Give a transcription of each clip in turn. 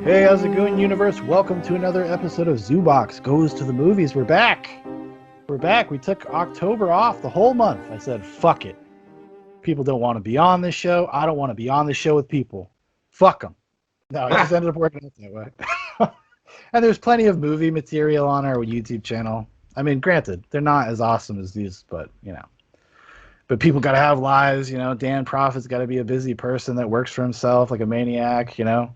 Hey, how's it going, universe? Welcome to another episode of Zoobox Goes to the Movies. We're back. We took October off, the whole month. I said, fuck it. People don't want to be on this show. I don't want to be on this show with people. Fuck them. No, it just ended up working out that way. And there's plenty of movie material on our YouTube channel. I mean, granted, they're not as awesome as these, but, you know. But people got to have lives, you know. Dan Prophet's got to be a busy person that works for himself like a maniac, you know.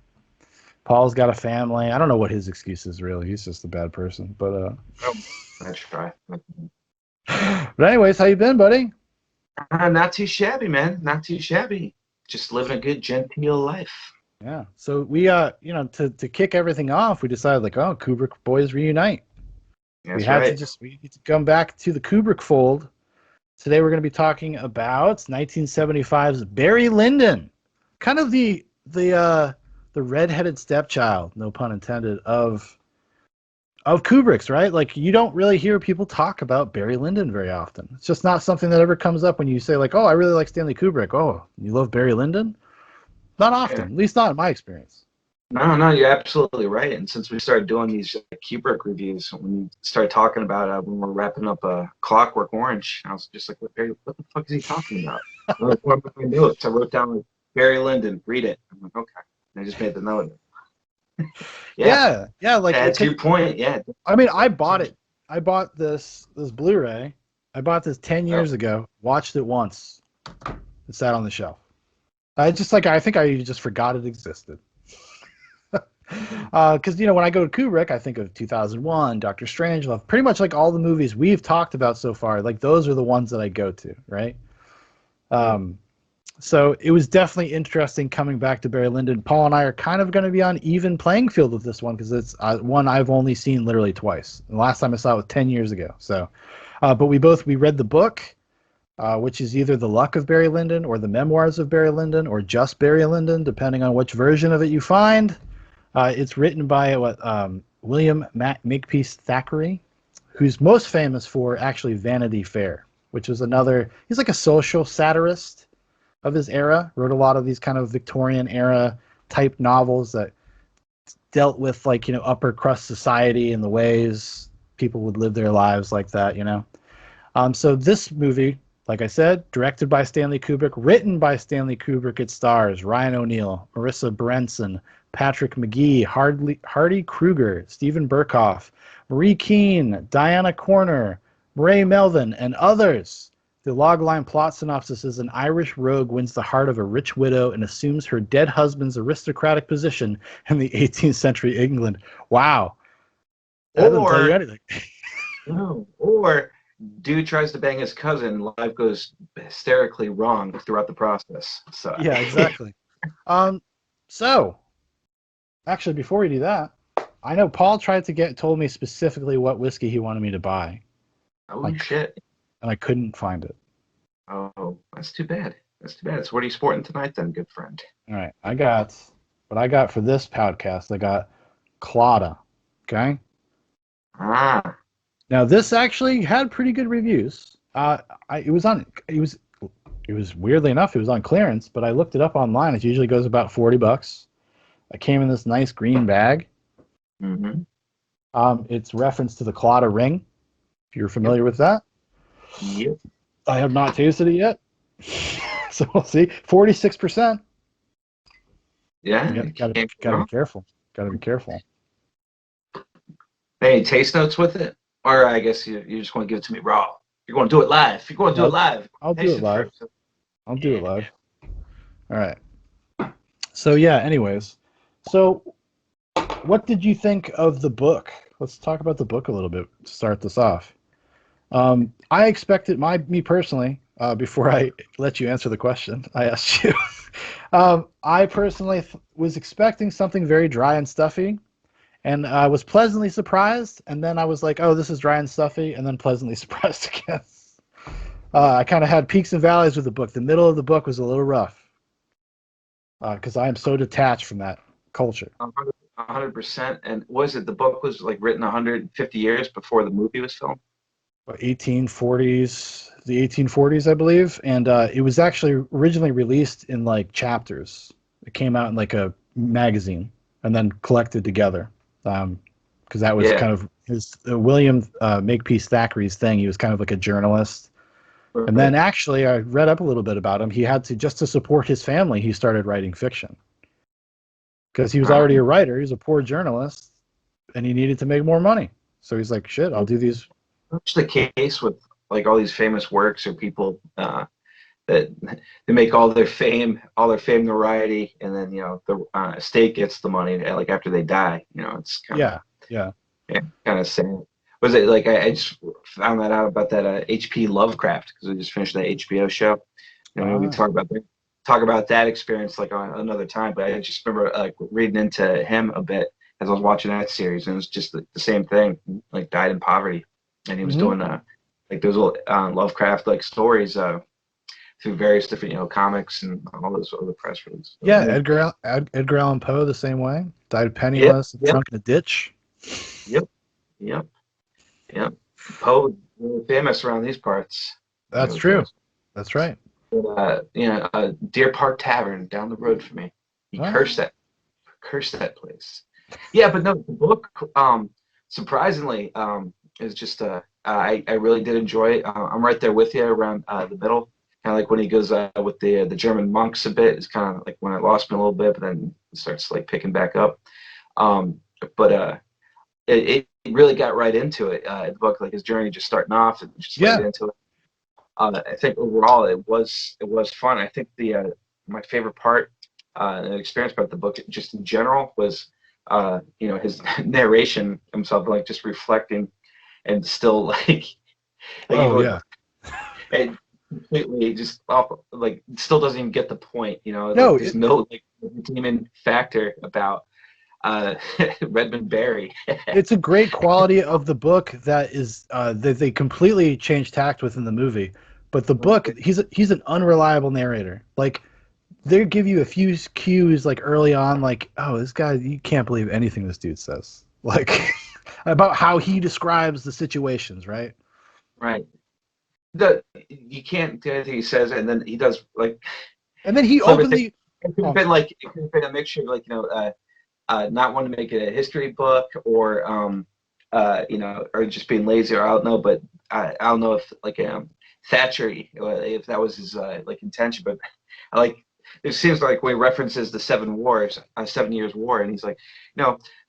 Paul's got a family. I don't know what his excuse is, really. He's just a bad person. But I try. But anyways, how you been, buddy? Not too shabby, man. Not too shabby. Just living a good, genteel life. Yeah. So we, to kick everything off, we decided, like, oh, Kubrick Boys reunite. That's we had right. we need to come back to the Kubrick fold. Today we're going to be talking about 1975's Barry Lyndon, kind of the redheaded stepchild, no pun intended, of Kubrick's, right? Like, you don't really hear people talk about Barry Lyndon very often. It's just not something that ever comes up when you say, like, oh, I really like Stanley Kubrick. Oh, you love Barry Lyndon? Not often, at least not in my experience. No, you're absolutely right. And since we started doing these Kubrick reviews, when you started talking about when we're wrapping up Clockwork Orange, I was just like, what the fuck is he talking about? What am I going to do? So I wrote down, like, Barry Lyndon, read it. I'm like, okay. And I just made the note. Yeah. Like, that's your point. Yeah. I mean, I bought it. I bought this Blu-ray. I bought this 10 years ago. Watched it once. It sat on the shelf. I think I just forgot it existed. Because, when I go to Kubrick, I think of 2001, Dr. Strangelove, pretty much like all the movies we've talked about so far. Like, those are the ones that I go to, right? So it was definitely interesting coming back to Barry Lyndon. Paul and I are kind of going to be on even playing field with this one because it's one I've only seen literally twice. The last time I saw it was 10 years ago. So, but we read the book, which is either The Luck of Barry Lyndon or The Memoirs of Barry Lyndon or just Barry Lyndon, depending on which version of it you find. It's written by William Makepeace Thackeray, who's most famous for actually Vanity Fair, which is he's like a social satirist of his era. Wrote a lot of these kind of Victorian era type novels that dealt with, like, upper crust society and the ways people would live their lives like that, So this movie, like I said, directed by Stanley Kubrick, written by Stanley Kubrick. It stars Ryan O'Neal, Marissa Berenson, Patrick McGee, Hardy Kruger, Stephen Burkhoff, Marie Keane, Diana Corner, Ray Melvin, and others. The logline plot synopsis is: an Irish rogue wins the heart of a rich widow and assumes her dead husband's aristocratic position in the 18th century England. Wow. That doesn't tell you anything. No. Or dude tries to bang his cousin, life goes hysterically wrong throughout the process. So yeah, exactly. So actually, before we do that, I know Paul told me specifically what whiskey he wanted me to buy. Holy shit. And I couldn't find it. Oh, that's too bad. So what are you sporting tonight then, good friend? All right. What I got for this podcast, I got Clada. Okay? Now, this actually had pretty good reviews. It was weirdly enough, it was on clearance, but I looked it up online. It usually goes about $40. It came in this nice green bag. Mm-hmm. It's reference to the Clada ring, if you're familiar with that. Yep. I have not tasted it yet, so we'll see. 46%. Yeah. Gotta be careful. Gotta be careful. Any taste notes with it? Or I guess you just want to give it to me raw. You're going to do it live. I'll do it live. I'll do it live. All right. So, yeah, anyways. So, what did you think of the book? Let's talk about the book a little bit to start this off. I expected, me personally, before I let you answer the question I asked you, I personally was expecting something very dry and stuffy, and I was pleasantly surprised, and then I was like, oh, this is dry and stuffy, and then pleasantly surprised again. I kind of had peaks and valleys with the book. The middle of the book was a little rough, because I am so detached from that culture. 100%. And was it the book was like written 150 years before the movie was filmed? 1840s, the 1840s, I believe, and it was actually originally released in like chapters. It came out in like a magazine. and then collected together. Because that was Yeah. kind of his William Makepeace Thackeray's thing. He was kind of like a journalist. And then actually, I read up a little bit about him. He had to, just to support his family, he started writing fiction. Because he was already a writer. He was a poor journalist, and he needed to make more money. So he's like, shit, I'll do these. That's the case with like all these famous works or people that they make all their fame notoriety, and then the estate gets the money like after they die. It's kind of Yeah. kind of sad. Was it like I just found that out about that H.P. Lovecraft because we just finished that HBO show. We talk about that experience like on another time, but I just remember like reading into him a bit as I was watching that series, and it was just the same thing. Like died in poverty, and he was doing like those little Lovecraft like stories through various different comics and all those other press releases. So, yeah, Edgar Allan Poe the same way. Died penniless, drunk in a ditch. Yep. Poe really famous around these parts. That's true. That's right. Deer Park Tavern down the road from me. He cursed that place. Yeah, but no, the book surprisingly is just I really did enjoy it. I'm right there with you around the middle. Kind of like when he goes with the German monks a bit. It's kind of like when I lost me a little bit, but then it starts like picking back up. It really got right into it. The book, like his journey, just starting off and just right into it. I think overall it was fun. I think my favorite part, and experience about the book, just in general, was his narration himself, like just reflecting, and still and completely just off, like still doesn't even get the point. No, there's no like redeeming factor about Redmond Barry. It's a great quality of the book that is that they completely changed tact with in the movie. But the book, he's an unreliable narrator. Like they give you a few cues like early on, like, oh, this guy, you can't believe anything this dude says. Like about how he describes the situations, right? Right. You can't do anything he says, and then he does like. And then he openly. It could have been like it could have been a mixture of like not wanting to make it a history book or or just being lazy, or I don't know, but I don't know if like Thatcher, if that was his like intention, but I like it seems like when he references the 7 Years' War, and he's like,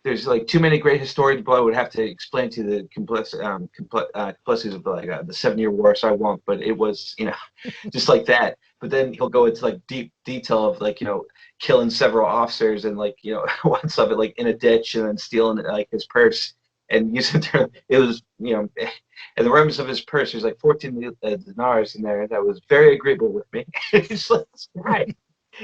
there's like too many great historians, but I would have to explain to the complexities of like the 7-Year War, so I won't. But it was just like that. But then he'll go into like deep detail of like killing several officers and like once of it like in a ditch and then stealing like his purse and using it was and the remnants of his purse there's like 14 dinars in there that was very agreeable with me. It's like, this guy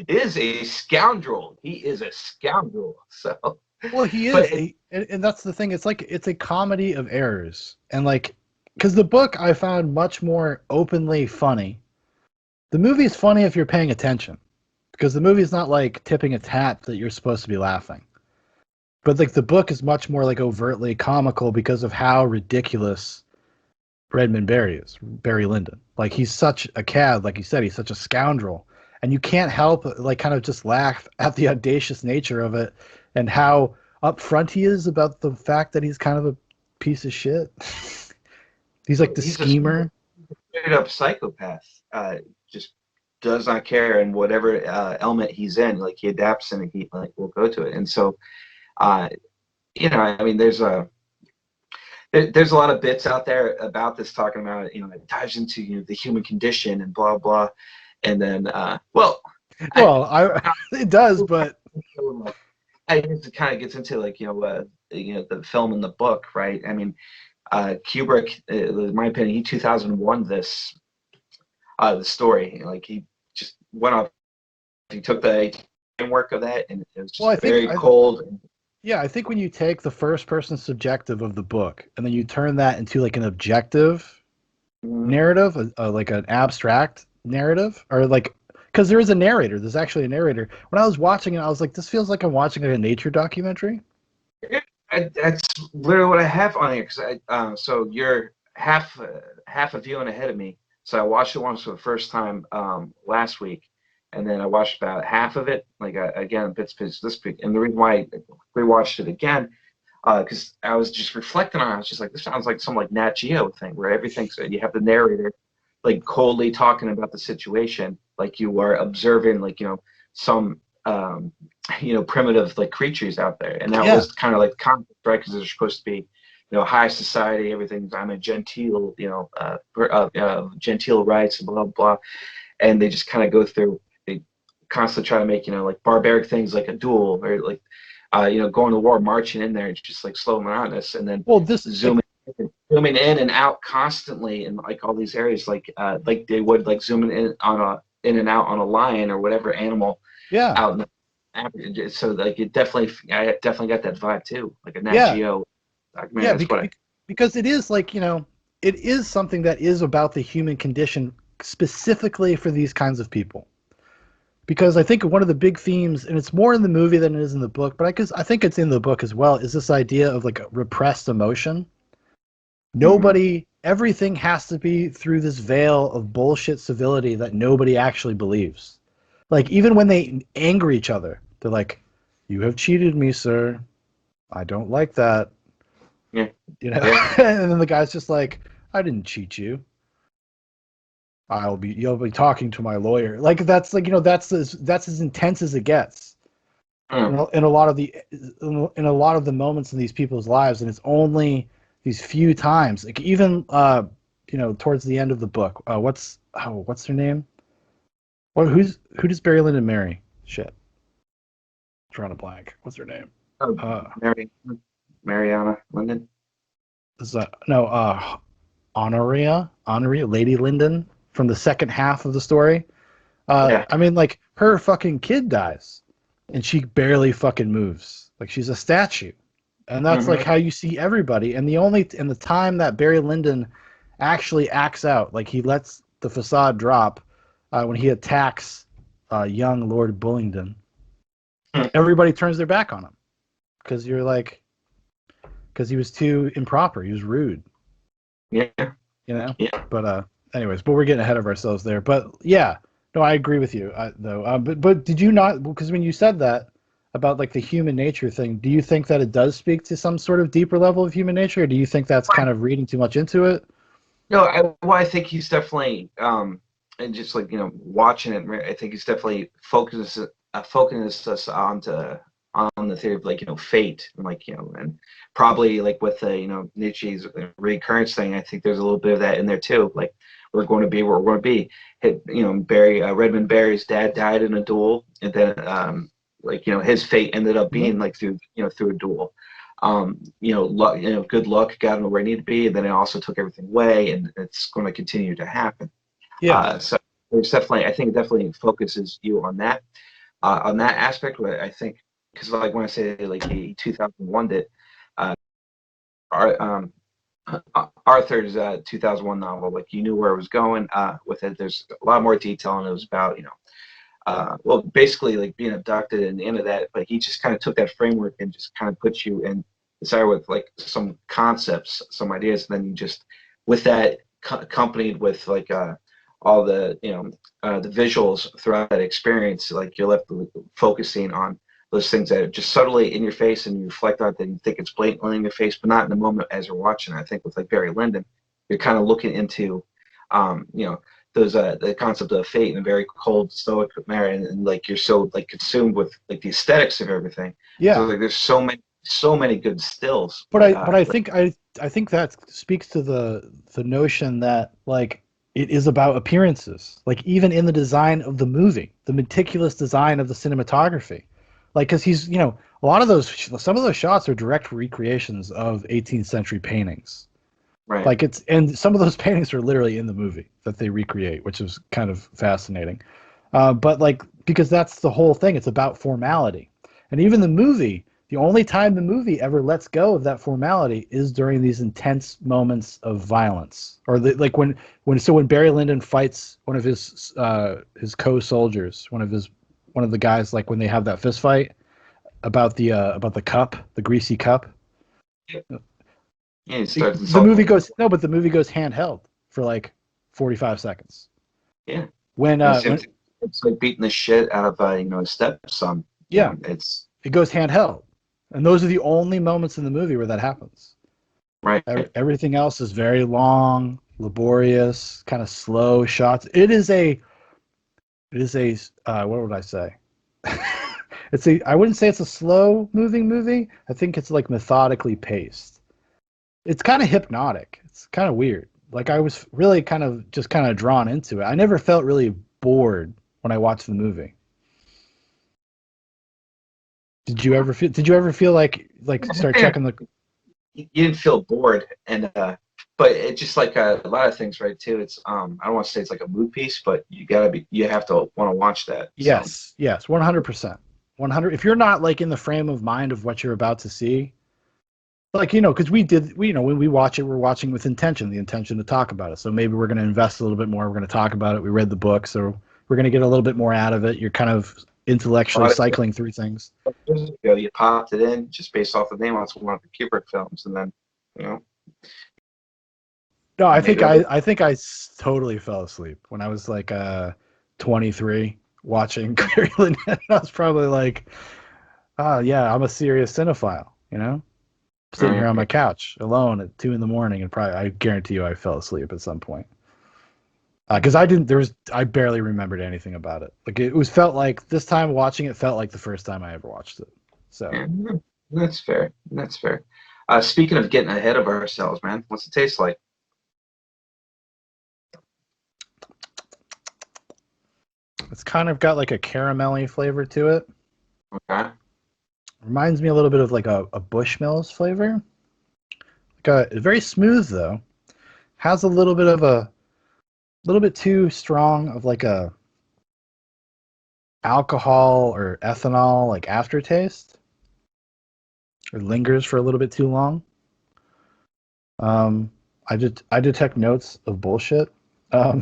is a scoundrel. He is a scoundrel. So well, he is, and that's the thing. It's like it's a comedy of errors, and like because the book I found much more openly funny. The movie is funny if you're paying attention, because the movie is not like tipping its hat that you're supposed to be laughing. But like the book is much more like overtly comical because of how ridiculous Redmond Barry is, Barry Lyndon. Like he's such a cad, like you said, he's such a scoundrel. And you can't help like kind of just laugh at the audacious nature of it and how upfront he is about the fact that he's kind of a piece of shit. He's like the schemer. Straight up psychopath. Just does not care in whatever element he's in. Like he adapts and he like will go to it. And so I mean there's a lot of bits out there about this talking about it dives into the human condition and blah blah, and then it does, but it kind of gets into like the film and the book, right? I mean Kubrick, in my opinion, he 2001 this the story. Like he just went off. He took the framework of that, and it was just very cold. Yeah, I think when you take the first person subjective of the book and then you turn that into like an objective narrative, like an abstract narrative, or like because there is a narrator. There's actually a narrator. When I was watching it, I was like, this feels like I'm watching a nature documentary. That's literally what I have on here. Because so you're half a viewing ahead of me. So I watched it once for the first time last week, and then I watched about half of it, like again, bits, this week. And the reason why I rewatched it again, because I was just reflecting on it, I was just like, this sounds like some like Nat Geo thing where everything's you have the narrator like coldly talking about the situation, like you are observing like some primitive like creatures out there, and that was kind of like concept, right? Because they're supposed to be high society, everything's I'm a genteel, genteel rights, blah blah, and they just kind of go through. They constantly try to make like barbaric things like a duel or like going to war, marching in there. It's just like slow and monotonous, and then zooming in and out constantly in like all these areas, like they would like zooming in and out on a lion or whatever animal. Yeah. Out in the, so like I definitely got that vibe too, like a Nat Geo. Yeah, because it is like it is something that is about the human condition specifically for these kinds of people. Because I think one of the big themes, and it's more in the movie than it is in the book, but I think it's in the book as well, is this idea of like a repressed emotion. Everything has to be through this veil of bullshit civility that nobody actually believes. Like even when they anger each other, they're like, "You have cheated me, sir. I don't like that." Yeah. And then the guy's just like, "I didn't cheat you. You'll be talking to my lawyer." Like that's like that's as intense as it gets. In a lot of the moments in these people's lives, and it's only these few times. Like even towards the end of the book, what's her name? Who does Barry Lyndon marry? Shit, I'm drawing a blank. What's her name? Mariana Lyndon. Is that Honoria, Lady Lyndon from the second half of the story? I mean, like her fucking kid dies, and she barely fucking moves. Like she's a statue, and that's like how you see everybody. And the time that Barry Lyndon actually acts out, like he lets the facade drop when he attacks young Lord Bullingdon. Everybody turns their back on him because he was too improper. He was rude. Yeah. Yeah. But anyways, we're getting ahead of ourselves there. But yeah, no, I agree with you though. But did you not? Because when you said that about like the human nature thing, do you think that it does speak to some sort of deeper level of human nature, or do you think that's kind of reading too much into it? No, I think he's definitely and just like watching it, I think he's definitely focused us on the theory of like fate and like and probably like with the Nietzsche's recurrence thing. I think there's a little bit of that in there too. Like we're going to be where we're going to be. Barry Redmond Barry's dad died in a duel, and then his fate ended up being like through a duel. Good luck got him where he needed to be, and then it also took everything away, and it's going to continue to happen. Yeah. So there's definitely, I think it definitely focuses you on that aspect. Where I think, because like when I say like the 2001 did, Arthur's 2001 novel, like you knew where it was going with it. There's a lot more detail, and it was about basically like being abducted and the end of that. But he just kind of took that framework and just kind of put you in started with like some concepts, some ideas, and then you just with that accompanied with like all the the visuals throughout that experience, like you're left focusing on those things that are just subtly in your face, and you reflect on it, then you think it's blatantly in your face, but not in the moment as you're watching. I think with like Barry Lyndon, you're kind of looking into those the concept of fate in a very cold, stoic manner, and like you're so like consumed with like the aesthetics of everything. Yeah. So like there's so many good stills. But I think that speaks to the notion that like it is about appearances. Like even in the design of the movie, the meticulous design of the cinematography. Like because he's some of those shots are direct recreations of 18th century paintings. Right. Like and some of those paintings are literally in the movie that they recreate, which is kind of fascinating. But like because that's the whole thing, it's about formality. And even the movie, the only time the movie ever lets go of that formality is during these intense moments of violence, or like when Barry Lyndon fights one of his co-soldiers, one of the guys, like when they have that fist fight about the cup, the greasy cup. Yeah, the movie goes handheld for like 45 seconds. Yeah. When It's like beating the shit out of his stepson. Yeah, It's it goes handheld, and those are the only moments in the movie where that happens. right. Everything else is very long, laborious, kind of slow shots. It is a what would I say? I wouldn't say it's a slow moving movie. I think it's like methodically paced. It's kind of hypnotic. It's kind of weird. Like I was really kind of drawn into it. I never felt really bored when I watched the movie. Did you ever feel like start checking the You didn't feel bored, and but it just like a lot of things, right? Too. It's I don't want to say it's like a mood piece, but you have to want to watch that. So. Yes, 100%. 100. If you're not like in the frame of mind of what you're about to see, like because when we watch it, we're watching with intention, the intention to talk about it. So maybe we're going to invest a little bit more. We're going to talk about it. We read the book, so we're going to get a little bit more out of it. You're kind of intellectually cycling through things. You popped it in just based off the name. It's one of the Kubrick films, and then No, I think I totally fell asleep when I was like 23 watching Lyndon. I was probably like, oh yeah, I'm a serious cinephile, sitting here on my couch alone at 2 a.m. and I guarantee you I fell asleep at some point. Because I barely remembered anything about it. Like felt like this time watching it felt like the first time I ever watched it. So that's fair. That's fair. Speaking of getting ahead of ourselves, man, what's it taste like? It's kind of got like a caramelly flavor to it. Okay. Reminds me a little bit of like a Bushmills flavor. Very smooth though. Has a little bit too strong of like a alcohol or ethanol like aftertaste. It lingers for a little bit too long. I detect notes of bullshit. Let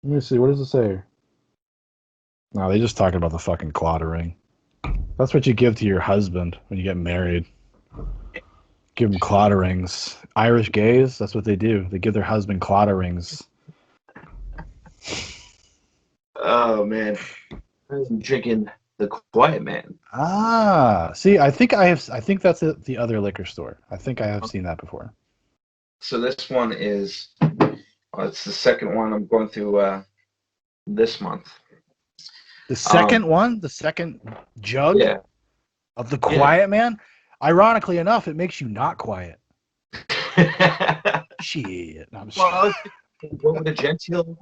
me see. What does it say? No, they just talking about the fucking clattering. That's what you give to your husband when you get married. Give them clotterings. Irish gays, that's what they do. They give their husband clotterings. Oh man, I'm drinking the Quiet Man. See, I think that's at the other liquor store. I think I have seen that before. So this one is, it's the second one I'm going through this month. The second one, the second jug of the Quiet Man. Ironically enough, it makes you not quiet. Shit. No, well, what would a genteel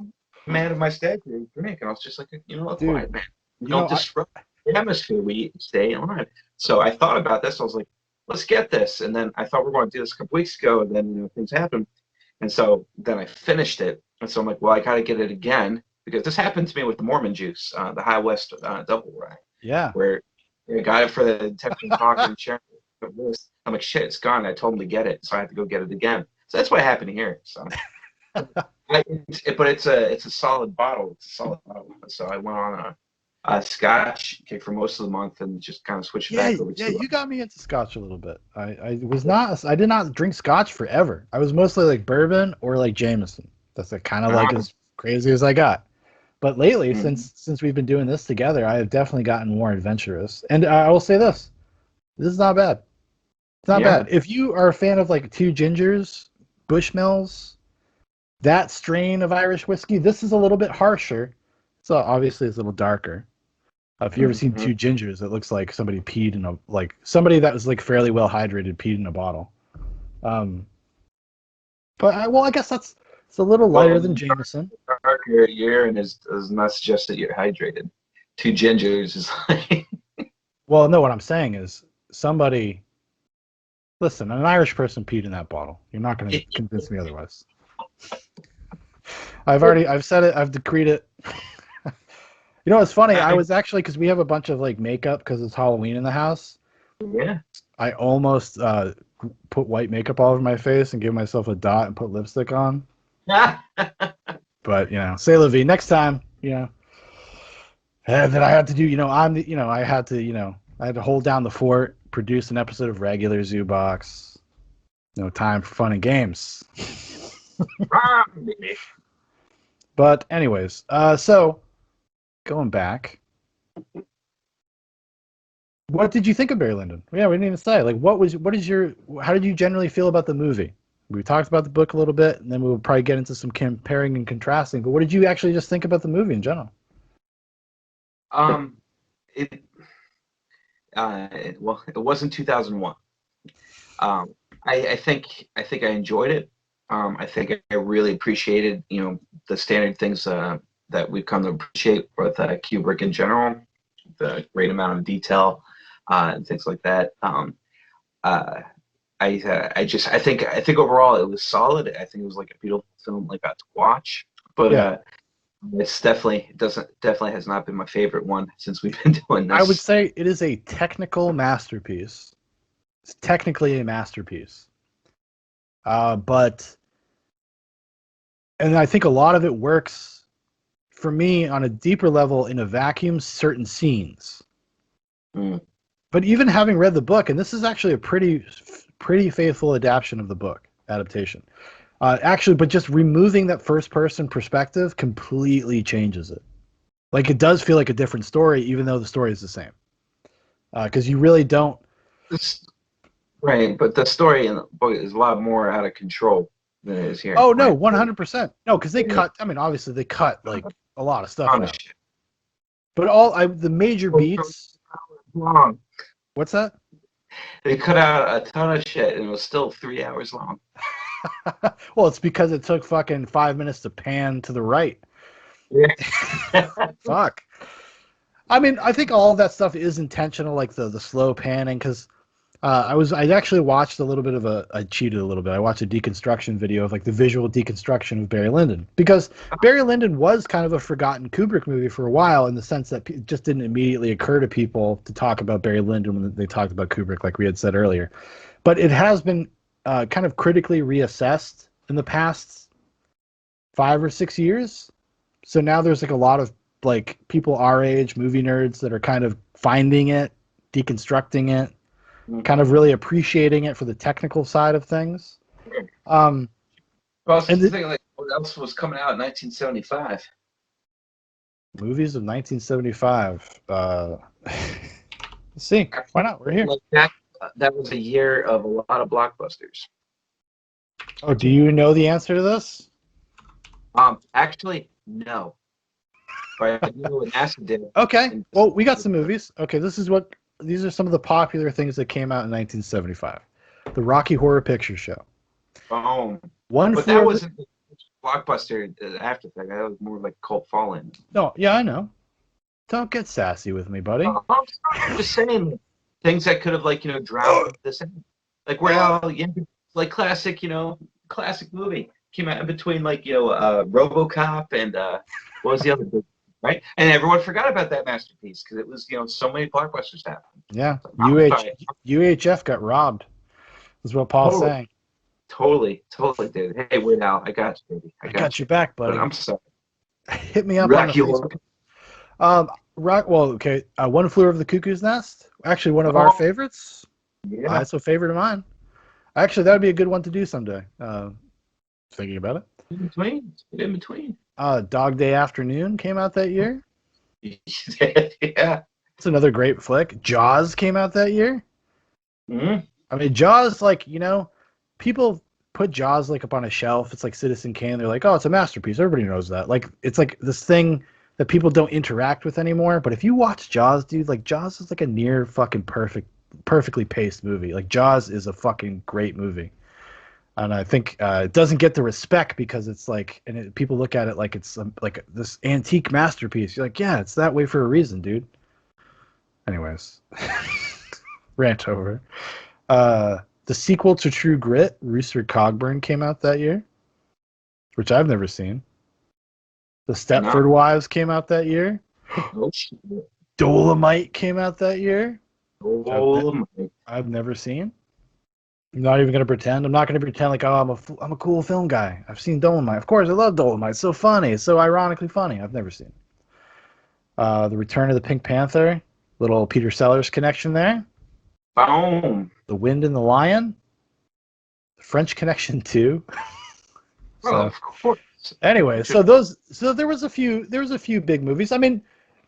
man of my stature drink? And I was just like, Quiet Man. Don't disrupt the atmosphere. We stay alive. So I thought about this. I was like, let's get this. And then I thought we were going to do this a couple weeks ago, and then things happened. And so then I finished it. And so I'm like, well, I got to get it again because this happened to me with the Mormon juice, the High West double rye. Yeah. Where I got it for the Texan talk and sharing. I'm like, shit, it's gone. I told him to get it, so I had to go get it again. So that's what happened here. So, but it's a solid bottle. It's a solid bottle. So I went on a Scotch kick for most of the month and just kind of switched back over to. Yeah, you got me into Scotch a little bit. I did not drink Scotch forever. I was mostly like bourbon or like Jameson. That's kind of like as crazy as I got. But lately, since we've been doing this together, I have definitely gotten more adventurous. And I will say this is not bad. It's not bad. If you are a fan of like Two Gingers, Bushmills, that strain of Irish whiskey, this is a little bit harsher. So obviously it's a little darker. If you ever seen Two Gingers, it looks like somebody peed in somebody that was like fairly well hydrated peed in a bottle. But I guess it's a little lighter than Jameson. Your urine does not suggest that you're hydrated. Two Gingers is like. Well, no, what I'm saying is somebody. Listen, an Irish person peed in that bottle. You're not going to convince me otherwise. I've said it. I've decreed it. It's funny. I was actually, because we have a bunch of like makeup because it's Halloween in the house. Yeah. I almost put white makeup all over my face and give myself a dot and put lipstick on. But say la vie. Next time, that I had to do. I had to hold down the fort. Produce an episode of regular Zoo Box. No time for fun and games. But anyways, so going back, what did you think of Barry Lyndon? Yeah, we didn't even say. Like, how did you generally feel about the movie? We talked about the book a little bit, and then we'll probably get into some comparing and contrasting. But what did you actually just think about the movie in general? It well, it wasn't 2001. I think I enjoyed it. I think I really appreciated, the standard things that we've come to appreciate with Kubrick in general, the great amount of detail and things like that. I think overall it was solid. I think it was like a beautiful film, like to watch. But Yeah. it's definitely has not been my favorite one since we've been doing this. I would say it is a technical masterpiece. It's technically a masterpiece. And I think a lot of it works for me on a deeper level in a vacuum, certain scenes. But even having read the book, and this is actually a pretty faithful adaptation. Actually, but just removing that first person perspective completely changes it. Like, it does feel like a different story, even though the story is the same. Because you really don't. Right, but the story in the book is a lot more out of control than it is here. Oh, no, 100%. No, because they cut. I mean, obviously, they cut like a lot of stuff out. But the major beats. Long. What's that? They cut out a ton of shit, and it was still 3 hours long. Well, it's because it took fucking 5 minutes to pan to the right. Yeah. Fuck. I mean, I think all of that stuff is intentional, like the slow panning, because I actually watched a little bit I cheated a little bit. I watched a deconstruction video of like the visual deconstruction of Barry Lyndon, because Barry Lyndon was kind of a forgotten Kubrick movie for a while, in the sense that it just didn't immediately occur to people to talk about Barry Lyndon when they talked about Kubrick, like we had said earlier. But it has been kind of critically reassessed in the past 5 or 6 years. So now there's like a lot of like people our age, movie nerds, that are kind of finding it, deconstructing it, kind of really appreciating it for the technical side of things. Well, I was thinking, like, what else was coming out in 1975? Movies of 1975. Let's see. Why not? We're here. Like that was a year of a lot of blockbusters. Oh, do you know the answer to this? Actually, no. But I knew what NASA did. Okay. Well, we got some movies. Okay, these are some of the popular things that came out in 1975. The Rocky Horror Picture Show. But that wasn't a blockbuster after that. That was more like cult following. No, yeah, I know. Don't get sassy with me, buddy. I'm just saying things that could have, like, drowned this. Like, we're now, like, classic movie came out in between, like, RoboCop and what was the other big, right? And everyone forgot about that masterpiece because it was, so many blockbusters happened. Yeah, UHF got robbed. Is what Paul's saying. Totally, dude. Hey, Weird Al, I got you, baby. I got your back, buddy. But I'm sorry. Hit me up on the Facebook. One Flew Over the Cuckoo's Nest. Actually, one of our favorites. Yeah. That's a favorite of mine. Actually, that would be a good one to do someday. Thinking about it. In between. Dog Day Afternoon came out that year. Yeah. It's another great flick. Jaws came out that year. Mm-hmm. I mean, Jaws, like, people put Jaws like up on a shelf. It's like Citizen Kane. They're like, oh, it's a masterpiece. Everybody knows that. Like, it's like this thing that people don't interact with anymore. But if you watch Jaws, dude, like, Jaws is like a near fucking perfectly paced movie. Like, Jaws is a fucking great movie. And I think it doesn't get the respect because it's like, people look at it like it's like this antique masterpiece. You're like, yeah, it's that way for a reason, dude. Anyways, rant over. The sequel to True Grit, Rooster Cogburn, came out that year, which I've never seen. The Stepford Wives came out that year. Oh, shit. Dolomite came out that year. Dolomite. I've never seen. I'm not even going to pretend. I'm not going to pretend like, oh, I'm a cool film guy. I've seen Dolomite. Of course, I love Dolomite. It's so funny. It's so ironically funny. I've never seen it. The Return of the Pink Panther. Little Peter Sellers connection there. Boom. The Wind and the Lion. The French Connection 2. Oh, So of course. anyway, so there was a few big movies. I mean,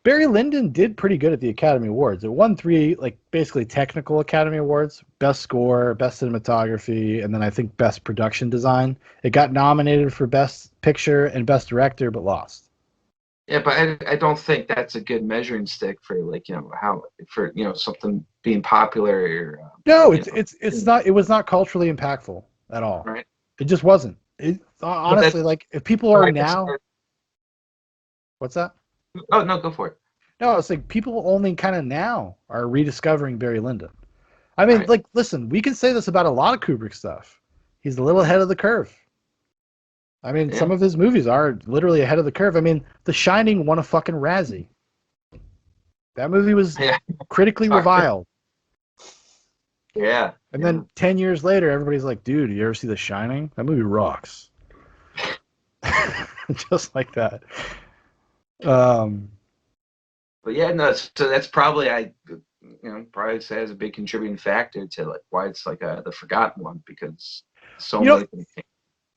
Barry Lyndon did pretty good at the Academy Awards. It won 3 like basically technical Academy Awards: Best Score, Best Cinematography, and then I think Best Production Design. It got nominated for Best Picture and Best Director, but lost. Yeah, but I don't think that's a good measuring stick for like how for something being popular or No, you know it's not. It was not culturally impactful at all. right. It just wasn't. It But honestly, like if people but are I guess now, what's that? oh no, go for it. No, it's like people only kind of now are rediscovering Barry Lyndon. I mean, Right. like, listen, we can say this about a lot of Kubrick stuff. He's a little ahead of the curve. I mean, Yeah. some of his movies are literally ahead of the curve. I mean, The Shining won a fucking Razzie. That movie was Yeah. critically Talk- reviled. Yeah. And Yeah. then 10 years later, everybody's like, dude, you ever see The Shining? That movie rocks. Just like that. Um, But yeah, no. So that's probably probably say as a big contributing factor to like why it's like the forgotten one because so you know, many things.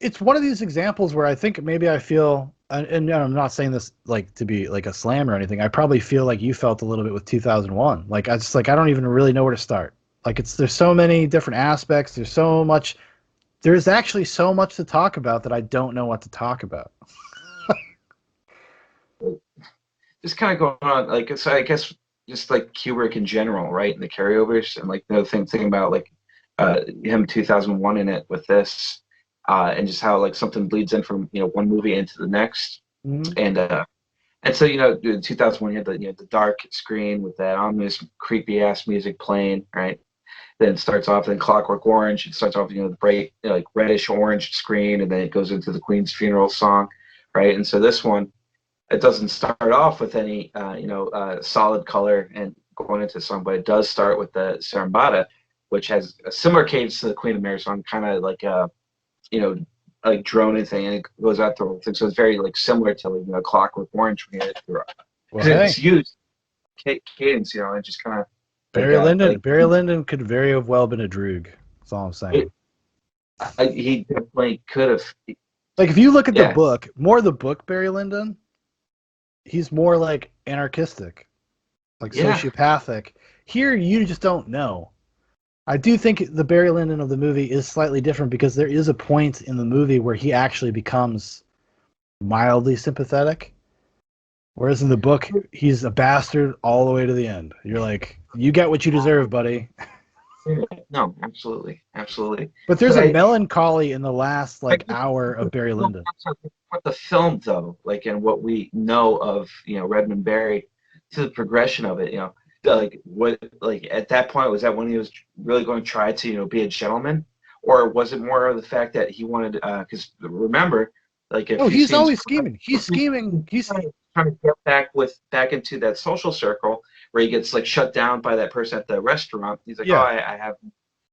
it's one of these examples where I think maybe I feel, and I'm not saying this like to be like a slam or anything. I probably feel like you felt a little bit with 2001. Like I just like I don't even really know where to start. Like there's so many different aspects. There's so much. There's actually so much to talk about that I don't know what to talk about. Just kind of going on like so I guess just like Kubrick in general, right? And the carryovers and like the other thing about like him 2001 in it with this and just how like something bleeds in from one movie into the next Mm-hmm. and so in 2001 you had the dark screen with that ominous creepy ass music playing, right? Then it starts off in Clockwork Orange. It starts off the bright like reddish orange screen, and then it goes into the Queen's funeral song, right? And so this one, it doesn't start off with any solid color and going into the song, but it does start with the Serambada, which has a similar cadence to the Queen of Mary song, kind of like you know like drone thing, and it goes out the whole thing. So it's very like similar to like Clockwork Orange when you Well, because hey, it's used cadence, and just kind of Barry Lyndon. Barry Lyndon could very have well been a Droog. That's all I'm saying. he definitely could have. Like if you look at the Yeah, book, more the book Barry Lyndon, he's more like anarchistic, like yeah, sociopathic. Here, you just don't know. I do think the Barry Lyndon of the movie is slightly different because there is a point in the movie where he actually becomes mildly sympathetic, whereas in the book, he's a bastard all the way to the end. You're like, you get what you deserve, buddy. no, absolutely, absolutely. But there's But a I, melancholy in the last I like guess hour of Barry Lyndon. what the film though, like and what we know of, Redmond Barry, to the progression of it, like what, like at that point, was that when he was really going to try to, be a gentleman, or was it more of the fact that he wanted, because remember, like a Oh, few he's scenes always scheming. He's scheming. He's trying to get back into that social circle where he gets like shut down by that person at the restaurant. He's like, oh, yeah. I have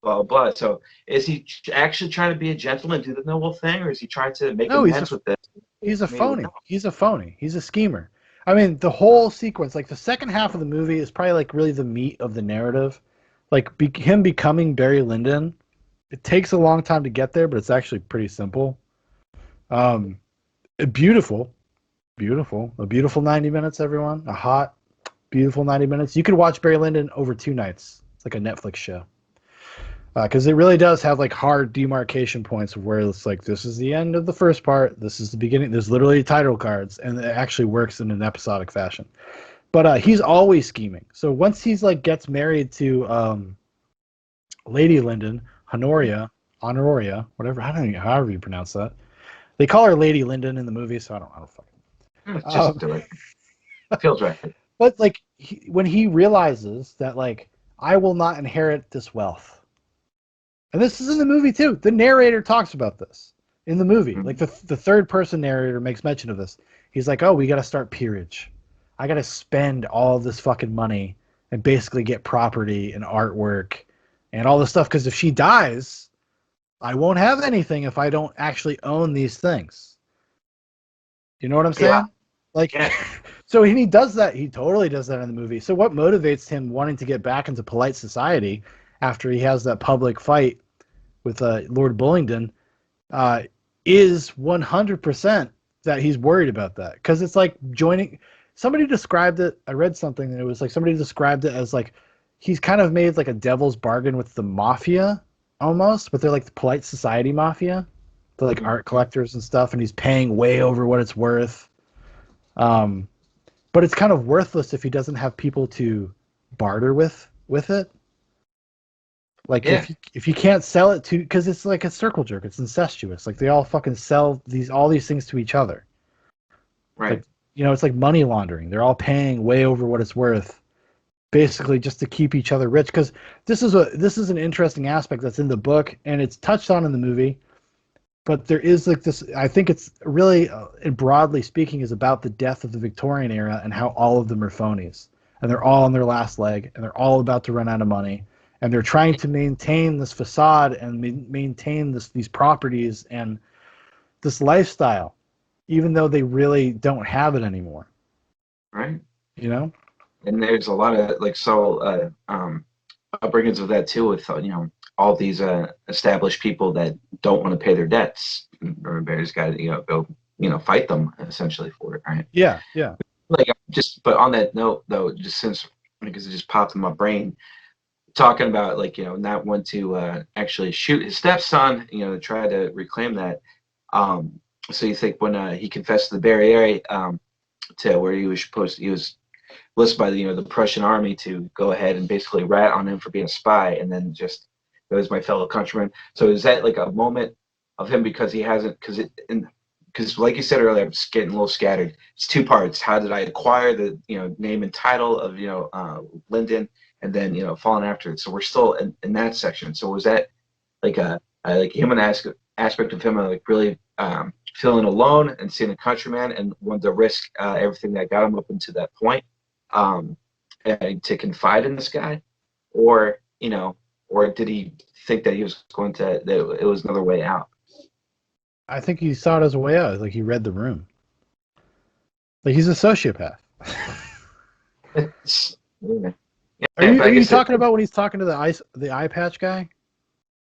blah blah. So is he actually trying to be a gentleman, do the noble thing, or is he trying to make No, amends with this? he's a Maybe with phony. He's a phony. He's a schemer. I mean, the whole sequence, like the second half of the movie, is probably like really the meat of the narrative. Like him becoming Barry Lyndon. It takes a long time to get there, but it's actually pretty simple. Um, beautiful, beautiful, a beautiful 90 minutes, everyone. A hot, beautiful 90 minutes. You could watch Barry Lyndon over 2 nights. It's like a Netflix show. Because it really does have like hard demarcation points of where it's like this is the end of the first part, this is the beginning. There's literally title cards, and it actually works in an episodic fashion. But he's always scheming. So once he's like gets married to Lady Lyndon, Honoria, whatever, however you pronounce that. They call her Lady Lyndon in the movie, so I don't fucking. just do it. Feels right. But like when he realizes that like I will not inherit this wealth. And this is in the movie too. The narrator talks about this in the movie. Mm-hmm. Like the third person narrator makes mention of this. He's like, "Oh, we got to start peerage. I got to spend all this fucking money and basically get property and artwork and all this stuff because if she dies, I won't have anything if I don't actually own these things." You know what I'm saying? Yeah. Like, Yeah. so he does that. He totally does that in the movie. So what motivates him wanting to get back into polite society after he has that public fight with Lord Bullingdon? is 100% that he's worried about that, because it's like joining. Somebody described it. I read something and it was like somebody described it as like he's kind of made like a devil's bargain with the mafia almost, but they're like the polite society mafia. They're like art collectors and stuff, and he's paying way over what it's worth. Um, but it's kind of worthless if he doesn't have people to barter with it. Like Yeah, if you can't sell it to, because it's like a circle jerk, it's incestuous. Like they all fucking sell all these things to each other. right. Like, it's like money laundering. They're all paying way over what it's worth, basically just to keep each other rich. Because this is an interesting aspect that's in the book, and it's touched on in the movie. But there is like this. I think it's really, broadly speaking, is about the death of the Victorian era and how all of them are phonies, and they're all on their last leg, and they're all about to run out of money, and they're trying to maintain this facade and maintain these properties and this lifestyle, even though they really don't have it anymore. Right. You know? And there's a lot of like upbringings of that too, with all these established people that don't want to pay their debts. Urban Bear's got to go fight them essentially for it, right? Yeah, yeah. Like but on that note though, just since because it just popped in my brain, talking about like not want to actually shoot his stepson, to try to reclaim that. So you think when he confessed to the Barriere, to where he was listed by the Prussian army to go ahead and basically rat on him for being a spy, and then just goes my fellow countrymen. So is that like a moment of him because he hasn't because like you said earlier, I'm just getting a little scattered. It's two parts. How did I acquire the name and title of Lyndon, and then falling after it. So we're still in that section. So was that like a like human aspect of him like really feeling alone and seeing a countryman and wanted to risk everything that got him up into that point, to confide in this guy, or or did he think that he was going to that it was another way out? I think he saw it as a way out. Like he read the room. Like he's a sociopath. Yeah. Are you talking about when he's talking to the eye patch guy?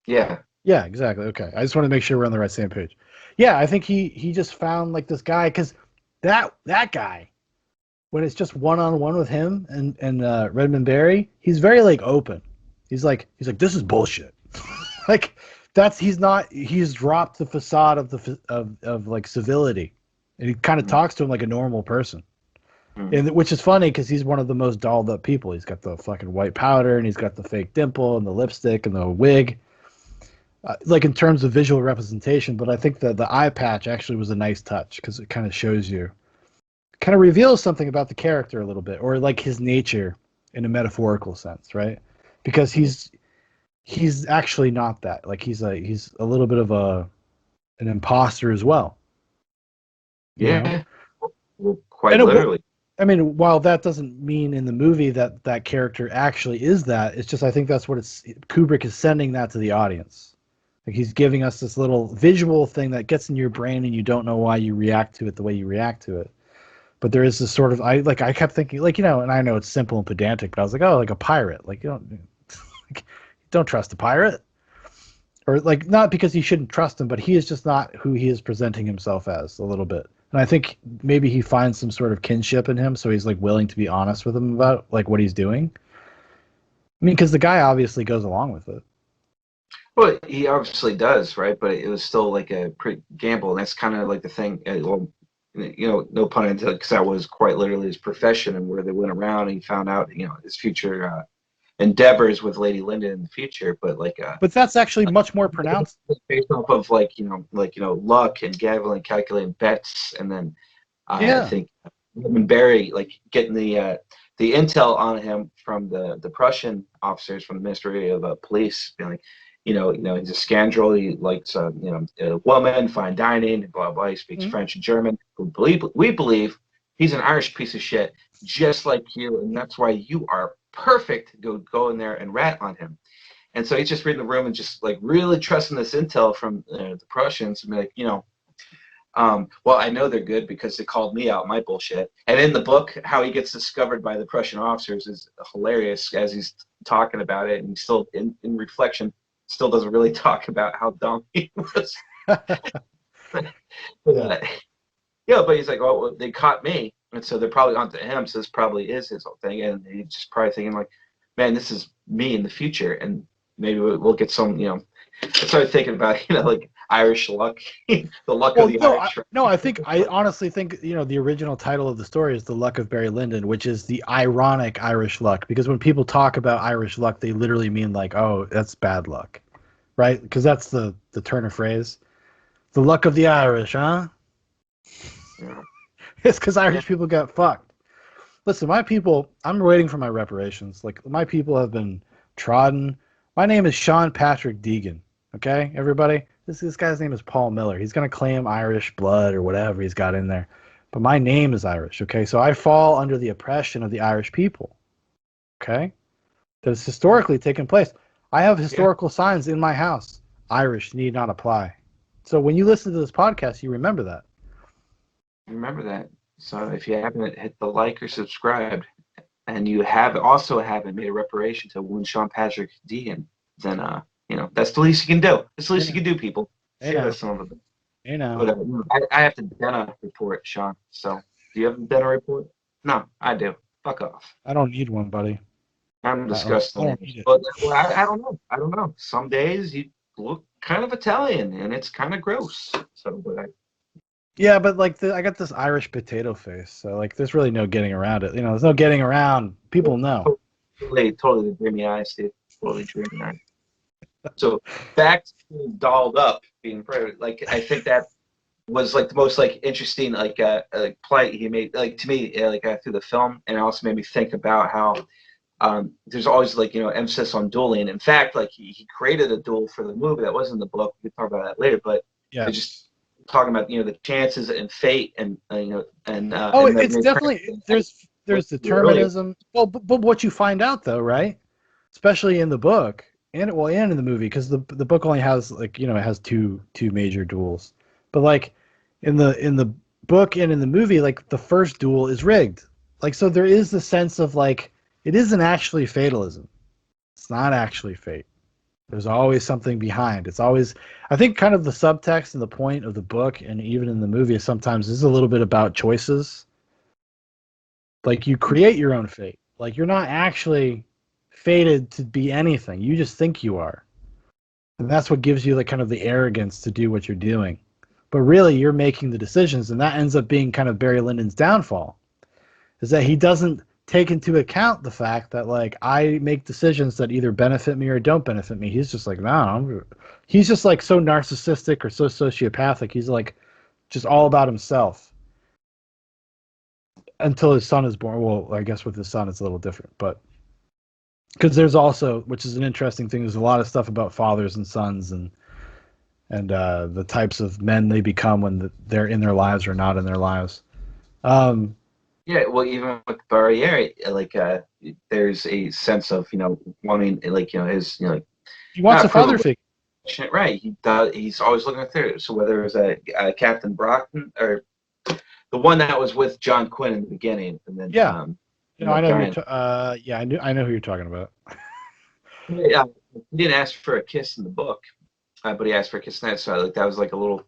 Yeah. Yeah, exactly. Okay, I just want to make sure we're on the same page. Yeah, I think he just found like this guy, because that guy, when it's just one-on-one with him and Redmond Barry, he's very like open. He's like this is bullshit. Like he's dropped the facade of like civility, and he kind of talks to him like a normal person. And which is funny because he's one of the most dolled up people. He's got the fucking white powder, and he's got the fake dimple and the lipstick and the wig. Like in terms of visual representation, but I think that the eye patch actually was a nice touch, because it kind of shows you, kind of reveals something about the character a little bit, or like his nature in a metaphorical sense, right? Because he's actually not that. Like he's a little bit of an imposter as well. Yeah. Well, quite literally. I mean, while that doesn't mean in the movie that character actually is that, it's just I think that's what Kubrick is sending that to the audience. Like he's giving us this little visual thing that gets in your brain, and you don't know why you react to it the way you react to it. But there is this sort of I kept thinking and I know it's simple and pedantic, but I was like, oh, like a pirate. Like don't trust a pirate. Or like, not because you shouldn't trust him, but he is just not who he is presenting himself as a little bit. And I think maybe he finds some sort of kinship in him, so he's like willing to be honest with him about like what he's doing. I mean, because the guy obviously goes along with it. Well, he obviously does, right? But it was still like a pretty gamble, and that's kind of like the thing. Well, no pun intended, because that was quite literally his profession, and where they went around, and he found out, his future endeavors with Lady Lyndon in the future. But but that's actually much more pronounced based off of luck and gambling, calculating bets, and then I think Barry getting the intel on him from the Prussian officers from the Ministry of Police, being like, he's a scoundrel. He likes a woman, fine dining, blah blah. He speaks French and German. We believe he's an Irish piece of shit, just like you, and that's why you are perfect to go in there and rat on him. And so he's just reading the room and just like really trusting this intel from the Prussians, and be like, well, I know they're good because they called me out my bullshit. And in the book, how he gets discovered by the Prussian officers is hilarious as he's talking about it, and he still, in reflection, still doesn't really talk about how dumb he was. But, yeah, but he's like, oh, well, they caught me, and so they're probably onto him. So this probably is his whole thing, and he's just probably thinking like, man, this is me in the future, and maybe we'll get some, you know. I started thinking about, you know, like Irish luck, the luck of Well, the no, Irish. I honestly think, you know, the original title of the story is The Luck of Barry Lyndon, which is the ironic Irish luck, because when people talk about Irish luck, they literally mean like, oh, that's bad luck, right? Because that's the turn of phrase. The luck of the Irish, huh? Yeah. It's because Irish people got fucked. Listen, my people, I'm waiting for my reparations. Like, my people have been trodden. My name is Sean Patrick Deegan. Okay, everybody? This guy's name is Paul Miller. He's going to claim Irish blood or whatever he's got in there. But my name is Irish, okay? So I fall under the oppression of the Irish people, okay? That has historically taken place. I have historical signs in my house. Irish need not apply. So when you listen to this podcast, you remember that. Remember that. So if you haven't hit the like or subscribed, and you haven't made a reparation to one Sean Patrick Deegan, then you know, that's the least you can do. That's the least you can do, people. Share this some of it. You know. But I have to Dena report, Sean. So do you have a Dena report? No, I do. Fuck off. I don't need one, buddy. I'm disgusting. I don't need it. But well, I don't know. I don't know. Some days you look kind of Italian, and it's kind of gross. So, but Yeah, but like I got this Irish potato face, so like there's really no getting around it. You know, there's no getting around. People know. Totally dreamy eyes, Steve. Totally dreamy eyes. So back to being dolled up, being private. Like I think that was like the most like interesting like play he made. Like to me, through the film, and it also made me think about how there's always like, you know, emphasis on dueling. In fact, like he created a duel for the movie that wasn't in the book. We can talk about that later, but Yeah. just talking about, you know, the chances and fate and you know and it's definitely there's determinism. Well, but what you find out though, right? Especially in the book and in the movie, because the book only has like, you know, it has two major duels, but like in the book and in the movie, like the first duel is rigged. Like, so there is the sense of like, it isn't actually fatalism. It's not actually fate. There's always something behind. It's always, I think, kind of the subtext and the point of the book and even in the movie sometimes is a little bit about choices. Like, you create your own fate. Like, you're not actually fated to be anything. You just think you are. And that's what gives you like kind of the arrogance to do what you're doing. But really, you're making the decisions, and that ends up being kind of Barry Lyndon's downfall, is that he doesn't take into account the fact that like I make decisions that either benefit me or don't benefit me. He's just like, no, he's just like so narcissistic or so sociopathic. He's like just all about himself until his son is born. Well, I guess with his son it's a little different, but because there's also, which is an interesting thing, there's a lot of stuff about fathers and sons and the types of men they become when they're in their lives or not in their lives. Yeah, well, even with Barriere, like there's a sense of, you know, wanting, like, you know, his, you know, like, he wants a father figure, right? He does. He's always looking at there. So whether it was a Captain Brockton or the one that was with John Quinn in the beginning, and then you know, I know. I know who you're talking about. Yeah, he didn't ask for a kiss in the book, but he asked for a kiss in that. So like that was like a little.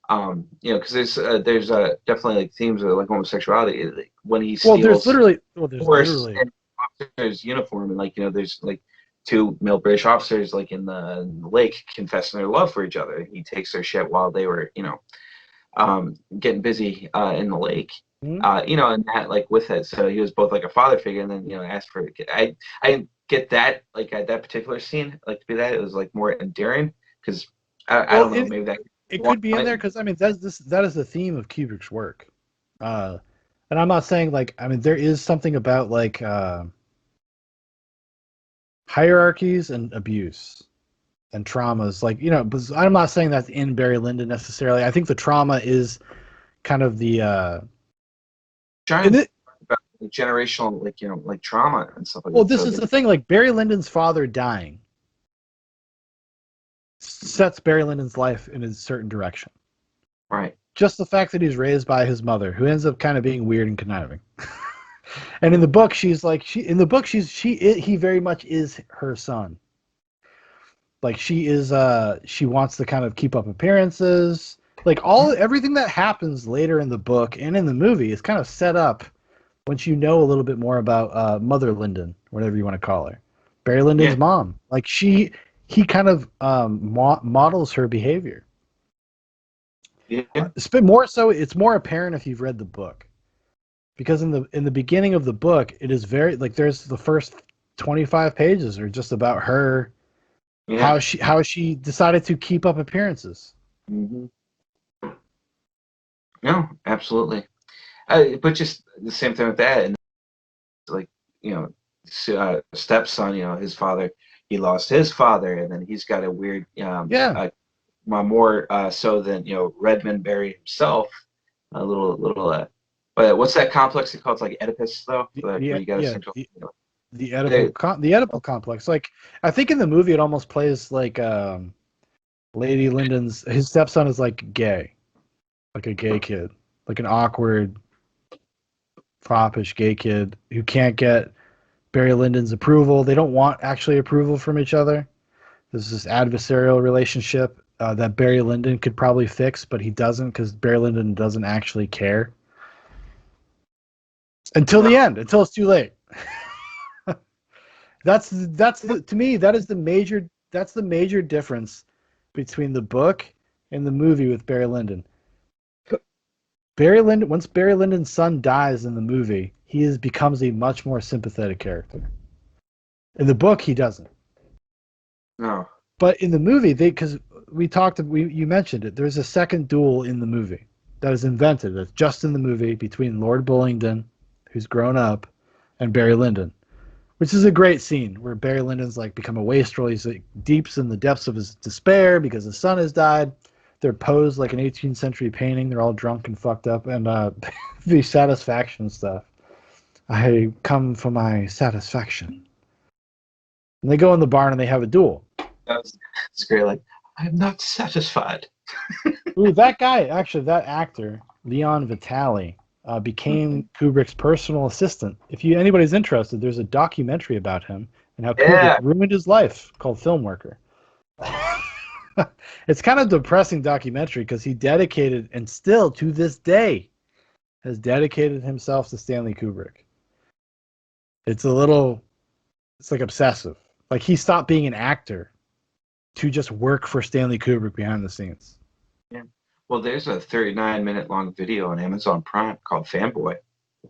You know, because there's definitely like themes of like homosexuality. Like, when he steals, there's literally an officer's uniform, and like, you know, there's like two male British officers like in the lake confessing their love for each other. He takes their shit while they were, you know, getting busy in the lake. Mm-hmm. You know, and that like with it, so he was both like a father figure, and then, you know, asked for. I didn't get that like at that particular scene, like to be that it was like more endearing because I don't know, maybe that. It could be in there because I mean that is the theme of Kubrick's work, and I'm not saying like, I mean, there is something about like hierarchies and abuse and traumas, like, you know, but I'm not saying that's in Barry Lyndon necessarily. I think the trauma is kind of the about generational, like, you know, like trauma and stuff like that. Well, this is the thing, like Barry Lyndon's father dying sets Barry Lyndon's life in a certain direction. Right. Just the fact that he's raised by his mother, who ends up kind of being weird and conniving. And in the book, she's like, he very much is her son. Like she is, she wants to kind of keep up appearances. Like everything that happens later in the book and in the movie is kind of set up once you know a little bit more about Mother Lyndon, whatever you want to call her, Barry Lyndon's Yeah. mom. Like he kind of models her behavior. Yeah. It's been more so. It's more apparent if you've read the book, because in the beginning of the book, it is very like there's the first 25 pages are just about her, Yeah. how she decided to keep up appearances. Mm-hmm. No, absolutely. But just the same thing with that, and like you know, stepson. His father, he lost his father, and then he's got a weird, Yeah, more so than Redmond Barry himself. A little. But what's that complex they call it? It's like Oedipus, though, like where you got a yeah, central. the They, the Oedipal complex. Like I think in the movie it almost plays like Lady Lyndon's his stepson is like gay, like a gay kid, like an awkward, foppish gay kid who can't get Barry Lyndon's approval. They don't want actually approval from each other. There's this adversarial relationship that Barry Lyndon could probably fix, but he doesn't because Barry Lyndon doesn't actually care until no, the end, until it's too late. To me that is the major difference between the book and the movie with Barry Lyndon. Once Barry Lyndon's son dies in the movie, becomes a much more sympathetic character. In the book, he doesn't. no. But in the movie, because you mentioned it, there's a second duel in the movie that is invented. That's just in the movie between Lord Bullingdon, who's grown up, and Barry Lyndon, which is a great scene where Barry Lyndon's like become a wastrel. He's like deeps in the depths of his despair because his son has died. They're posed like an 18th century painting. They're all drunk and fucked up, and the satisfaction stuff. I come for my satisfaction. And they go in the barn and they have a duel. It's great. Like, I'm not satisfied. Ooh, that guy, actually, that actor, Leon Vitali, became Kubrick's personal assistant. If anybody's interested, there's a documentary about him and how Kubrick Yeah. ruined his life called Film Worker. It's kind of depressing documentary because he dedicated, and still to this day, has dedicated himself to Stanley Kubrick. It's like obsessive. Like he stopped being an actor to just work for Stanley Kubrick behind the scenes. Yeah. Well, there's a 39-minute long video on Amazon Prime called Fanboy,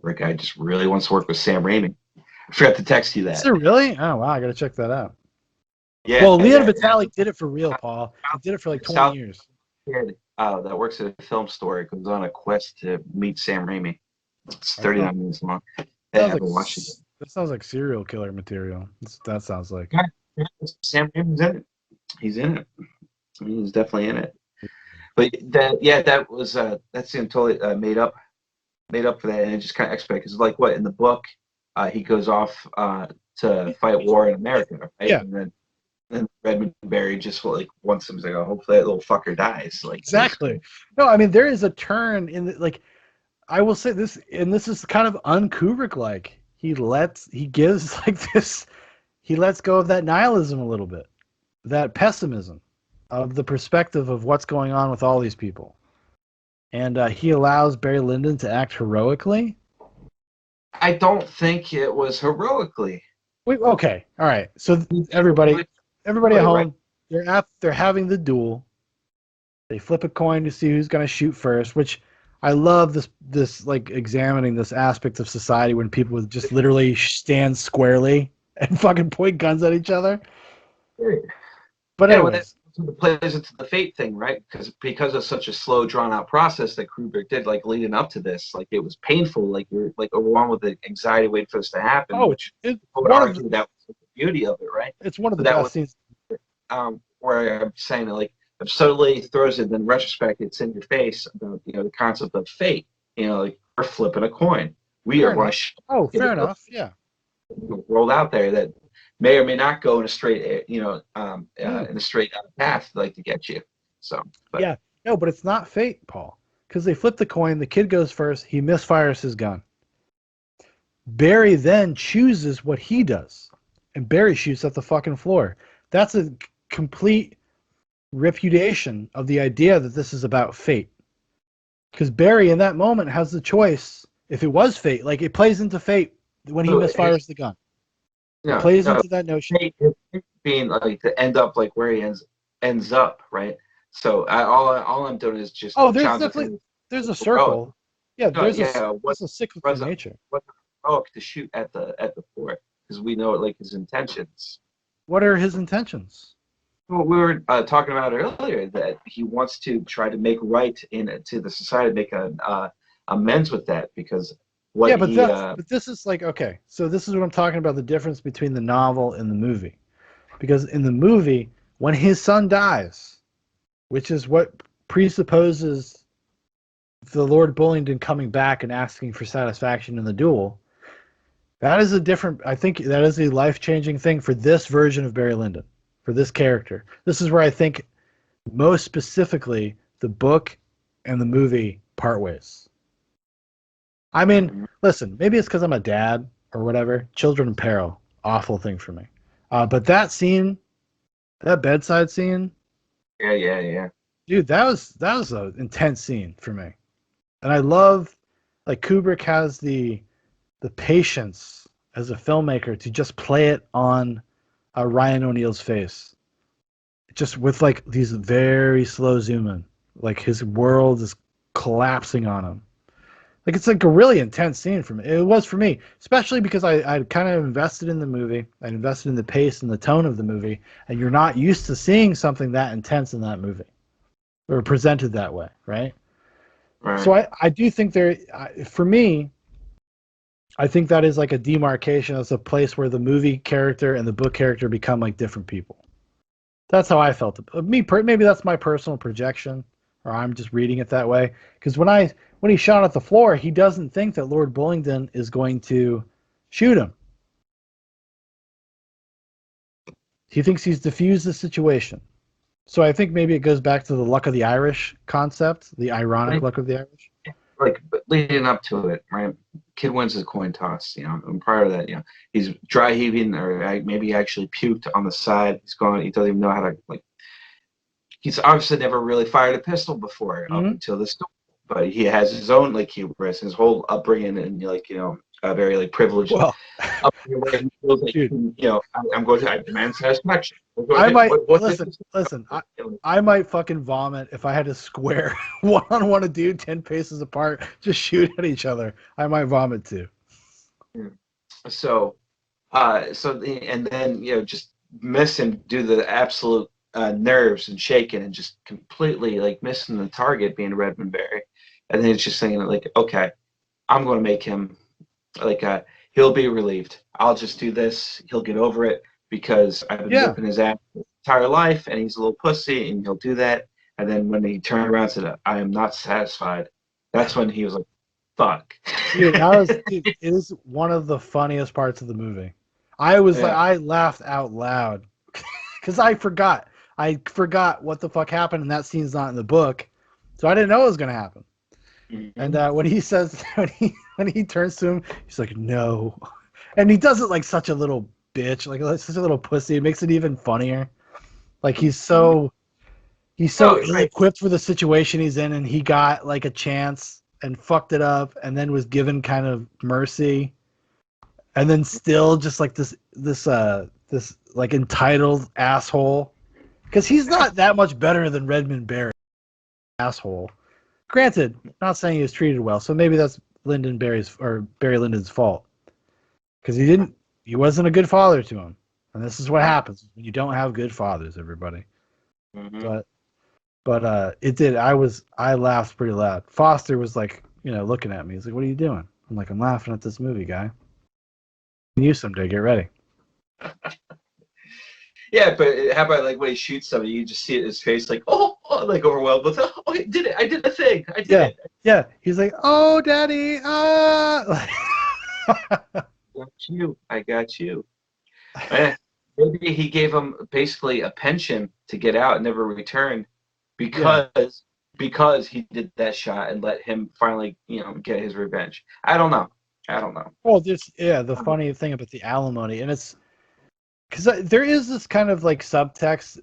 where a guy just really wants to work with Sam Raimi. I forgot to text you Is that. it really? Oh wow, I gotta check that out. Yeah, Well, Leon yeah. Vitali did it for real, Paul. He did it for like 20 South years. kid that works at a film store goes on a quest to meet Sam Raimi. It's That 39 minutes long. I sounds like haven't watched it. that sounds like serial killer material. That sounds like. Yeah, Sam Raimi's in it. He's in it. I mean, he's definitely in it. But that seemed totally made up for that, and it just kind of expected because like what in the book, he goes off to fight war in America, right? Yeah, And then Redmond Barry just like wants him. He's like, oh, hopefully that little fucker dies. Like exactly. No, I mean there is a turn in like I will say this, and this is kind of un-Kubrick like. He gives like this. He lets go of that nihilism a little bit, that pessimism, of the perspective of what's going on with all these people, and he allows Barry Lyndon to act heroically. I don't think it was heroically. Wait, okay, all right. So everybody at home, they're having the duel. They flip a coin to see who's going to shoot first, which I love this like examining this aspect of society when people would just literally stand squarely and fucking point guns at each other. But Yeah, when it anyways, plays into the fate thing, right? Because of such a slow, drawn out process that Kubrick did, like leading up to this, like it was painful, like you're like overwhelmed with the anxiety waiting for this to happen, which it's I would argue that was the beauty of it, right? it's one of So the that best was scenes. where I'm saying that, like, if subtly throws it, then in retrospect, it's in your face about the concept of fate. Like we're flipping a coin. We Fair are going enough. Oh, fair enough. Yeah. world out there that may or may not go in a straight, in a straight path, like to get you. So, but Yeah. No, but it's not fate, Paul, because they flip the coin. The kid goes first. He misfires his gun. Barry then chooses what he does, and Barry shoots at the fucking floor. That's a complete repudiation of the idea that this is about fate. Because Barry, in that moment, has the choice. If it was fate, like it plays into fate when he misfires the gun. It plays into that notion. Being like to end up like where he ends up, right? So all I'm doing is just there's a circle. Yeah, there's a cyclical nature. What's heroic to shoot at the fort because we know like his intentions. What are his intentions? Well, we were talking about earlier that he wants to try to make right to the society, make amends with that because but this is like okay. So this is what I'm talking about: the difference between the novel and the movie, because in the movie, when his son dies, which is what presupposes the Lord Bullingdon coming back and asking for satisfaction in the duel, that is a different. I think that is a life-changing thing for this version of Barry Lyndon. For this character. This is where I think most specifically the book and the movie part ways. I mean, listen, maybe it's because I'm a dad or whatever. Children in peril, awful thing for me. But that scene, that bedside scene. Yeah. Dude, that was an intense scene for me. And I love, like Kubrick has the patience as a filmmaker to just play it on Ryan O'Neal's face, just with like these very slow zoom in, like his world is collapsing on him. Like it's like a really intense scene for me. It was for me, especially because I kind of invested in the movie. I invested in the pace and the tone of the movie, and you're not used to seeing something that intense in that movie, or presented that way, right? Right. So I do think for me, I think that is like a demarcation as a place where the movie character and the book character become like different people. That's how I felt. Maybe that's my personal projection, or I'm just reading it that way. Because when he shot at the floor, he doesn't think that Lord Bullingdon is going to shoot him. He thinks he's diffused the situation. So I think maybe it goes back to the luck of the Irish concept, the ironic luck of the Irish. Like leading up to it, right? Kid wins his coin toss, and prior to that, he's dry heaving, or maybe he actually puked on the side. He doesn't even know how to he's obviously never really fired a pistol before up until this story. But he has his own hubris, his whole upbringing, and a very privileged upbringing where he feels like I demand satisfaction. I might listen. I might fucking vomit if I had to square one-on-one a dude 10 paces apart, just shoot at each other. I might vomit too. So and then just miss him due to the absolute nerves and shaking and just completely missing the target, being Redmond Barry, and then it's just saying okay, I'm going to make him he'll be relieved. I'll just do this. He'll get over it because I've been whipping his ass his entire life, and he's a little pussy, and he'll do that. And then when he turned around and said, "I am not satisfied," that's when he was like, "Fuck." Dude, it is one of the funniest parts of the movie. I laughed out loud because I forgot what the fuck happened, and that scene's not in the book, so I didn't know it was gonna happen. Mm-hmm. And when he says when he turns to him, he's like, "No," and he does it like such a little bitch, like such a little pussy. It makes it even funnier. Like he's so ill-equipped for the situation he's in, and he got like a chance and fucked it up, and then was given kind of mercy, and then still just like this like entitled asshole, because he's not that much better than Redmond Barry, asshole. Granted, not saying he was treated well, so maybe that's Barry Lyndon's fault, because he wasn't a good father to him, and this is what happens when you don't have good fathers, everybody. Mm-hmm. But it did. I laughed pretty loud. Foster was looking at me. He's like, "What are you doing?" I'm like, "I'm laughing at this movie, guy. You someday, get ready." Yeah, but how about when he shoots somebody, you just see it in his face, overwhelmed with, "Oh, I did it! I did the thing! I did it!" Yeah. He's like, "Oh, Daddy, ah!" I got you. Maybe he gave him basically a pension to get out and never return, because he did that shot and let him finally, get his revenge. I don't know. Well, the funny thing about the alimony, and it's because there is this kind of subtext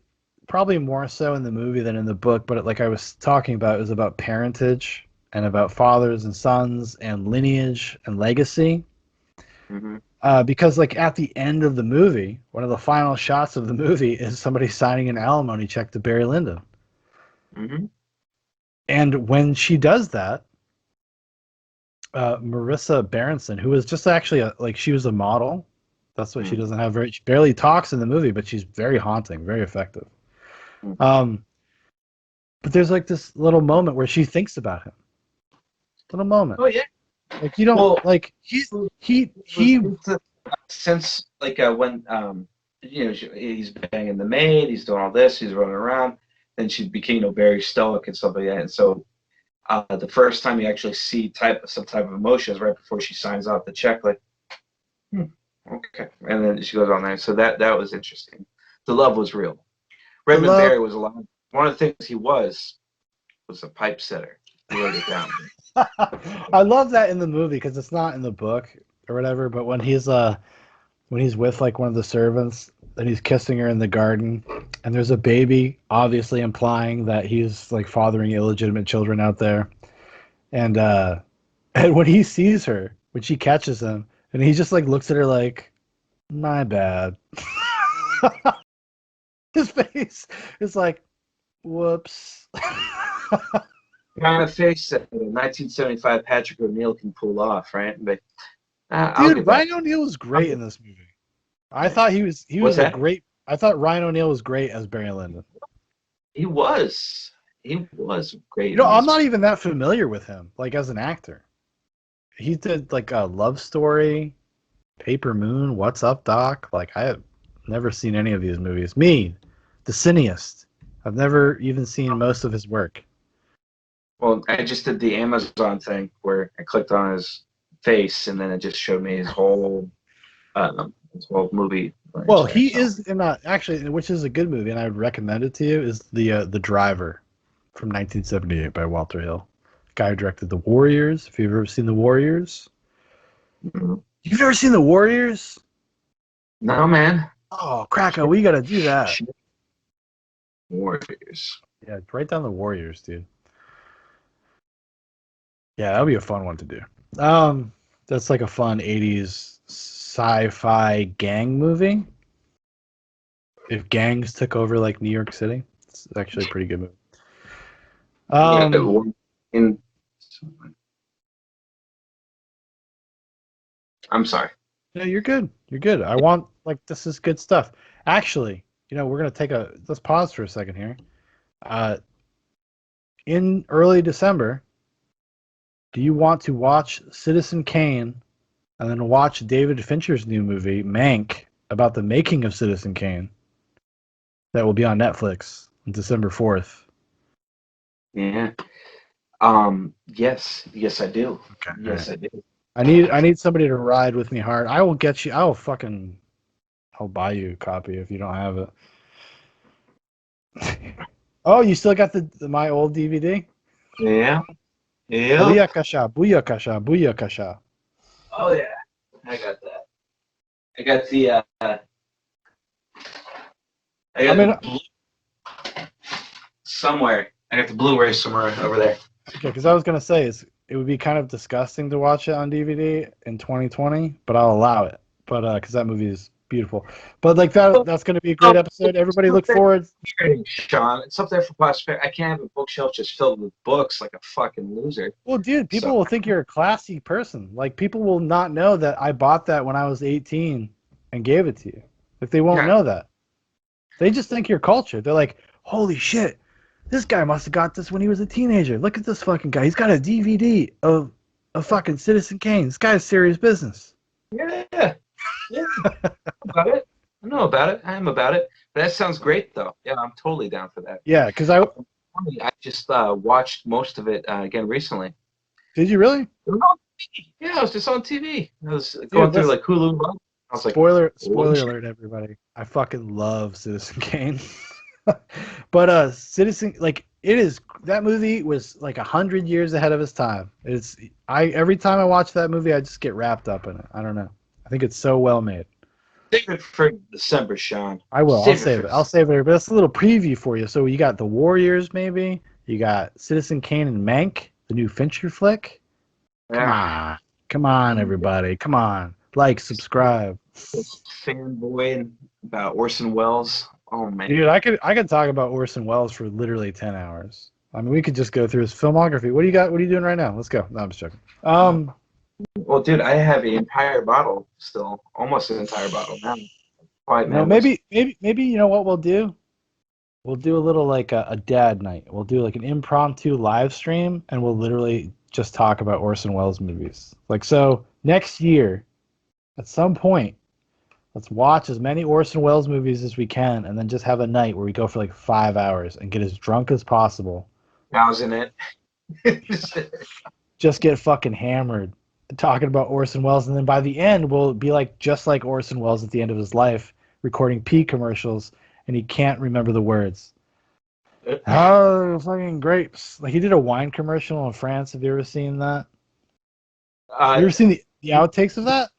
probably more so in the movie than in the book, but like I was talking about, it was about parentage and about fathers and sons and lineage and legacy. Mm-hmm. Because like at the end of the movie, one of the final shots of the movie is somebody signing an alimony check to Barry Lyndon. Mm-hmm. And when she does that, Marissa Berenson, who was just actually she was a model. That's what she doesn't have she barely talks in the movie, but she's very haunting, very effective. Um, but there's like this little moment where she thinks about him. Little moment. Oh yeah. Like you don't Well, like he since like when he's banging the maid, he's doing all this, he's running around, then she became very stoic and stuff like that. And so the first time you actually see some type of emotion is right before she signs off the check, like okay, and then she goes on there. So that was interesting. The love was real. Redmond Barry was alive. One of the things he was a pipe setter. He wrote it down. I love that in the movie because it's not in the book or whatever. But when he's with like one of the servants and he's kissing her in the garden, and there's a baby, obviously implying that he's like fathering illegitimate children out there, and when he sees her, when she catches him, and he just like looks at her like, my bad. His face is like, whoops. Kind of face that 1975 Patrick O'Neill can pull off, right? But dude, Ryan O'Neal was great in this movie. I thought he was great. I thought Ryan O'Neal was great as Barry Lyndon. He was great. You know, I'm not even that familiar with him, like as an actor. He did like a Love Story, Paper Moon, What's Up, Doc. Like I have never seen any of these movies. Me, the cineast. I've never even seen most of his work. Well, I just did the Amazon thing where I clicked on his face and then it just showed me his whole movie. Well, he is in actually, which is a good movie, and I would recommend it to you. Is the Driver from 1978 by Walter Hill, guy who directed The Warriors. If you've ever seen The Warriors, you've never seen The Warriors? No, man. Oh, Krakow, we gotta do that. Warriors. Yeah, write down The Warriors, dude. Yeah, that'd be a fun one to do. That's like a fun 80s sci-fi gang movie. If gangs took over like New York City, it's actually a pretty good movie. I'm sorry. No, you're good. You're good. This is good stuff. Actually, we're gonna let's pause for a second here. In early December, do you want to watch Citizen Kane and then watch David Fincher's new movie, Mank, about the making of Citizen Kane? That will be on Netflix on December 4th. Yeah. Yes, I do. Okay. Yes, I do. I need somebody to ride with me hard. I'll buy you a copy if you don't have it. Oh, you still got my old DVD? Yeah. Yeah. Booyakasha. Oh yeah, I got that. I got the. Somewhere. I got the Blu-ray somewhere over there. Okay, because I was gonna say it would be kind of disgusting to watch it on DVD in 2020, but I'll allow it. But because that movie is beautiful. But like that's gonna be a great episode. Everybody look forward. Sean, it's up there for posterity. I can't have a bookshelf just filled with books like a fucking loser. Well, dude, people will think you're a classy person. Like people will not know that I bought that when I was 18 and gave it to you. Like they won't know that. They just think you're cultured. They're like, holy shit, this guy must have got this when he was a teenager. Look at this fucking guy. He's got a DVD of fucking Citizen Kane. This guy's serious business. Yeah. About it. I know about it. I am about it. That sounds great, though. Yeah, I'm totally down for that. Yeah, because I just watched most of it again recently. Did you really? Yeah, it was just on TV. I was going through like Hulu. I was spoiler alert, everybody. I fucking love Citizen Kane. But Citizen, like, that movie was like 100 years ahead of its time. Every time I watch that movie, I just get wrapped up in it. I don't know. I think it's so well made. Save it for December, Sean. I will. I'll Save it save for it. I'll save it. But that's a little preview for you. So you got The Warriors, maybe. You got Citizen Kane and Mank, the new Fincher flick. Come yeah. on. Come on, everybody. Come on. Like, subscribe. Fanboy about Orson Welles. Oh man. Dude, I could talk about Orson Welles for literally 10 hours. I mean, we could just go through his filmography. What do you got? What are you doing right now? Let's go. No, I'm just joking. Well, dude, I have an entire bottle still, almost an entire bottle now. Quiet No, man. Listen. maybe you know what we'll do? We'll do a little like a dad night. We'll do like an impromptu live stream, and we'll literally just talk about Orson Welles movies. Like, so next year, at some point, let's watch as many Orson Welles movies as we can, and then just have a night where we go for like 5 hours and get as drunk as possible. Housing it. Just get fucking hammered talking about Orson Welles, and then by the end, we'll be like just like Orson Welles at the end of his life, recording pee commercials, and he can't remember the words. Oh, fucking grapes! Like he did a wine commercial in France. Have you ever seen that? Have you ever seen the outtakes of that?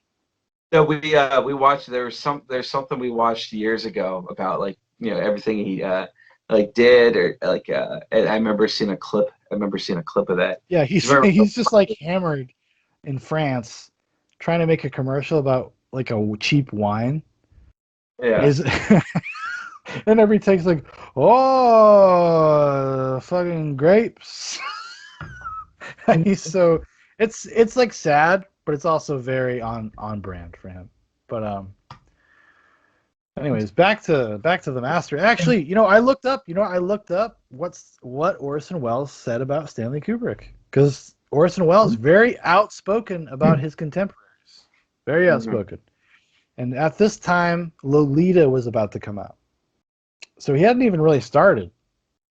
No, we watched. There's something we watched years ago about like everything he like did or like and I remember seeing a clip. I remember seeing a clip of that. Yeah, he's just like hammered in France, trying to make a commercial about like a cheap wine. Yeah. Is and every take's like, oh, fucking grapes. And he's so it's like sad, but it's also very on brand for him. But anyways, back to the master. Actually, I looked up what Orson Welles said about Stanley Kubrick, because Orson Welles very outspoken about his contemporaries, very outspoken. And at this time, Lolita was about to come out, so he hadn't even really started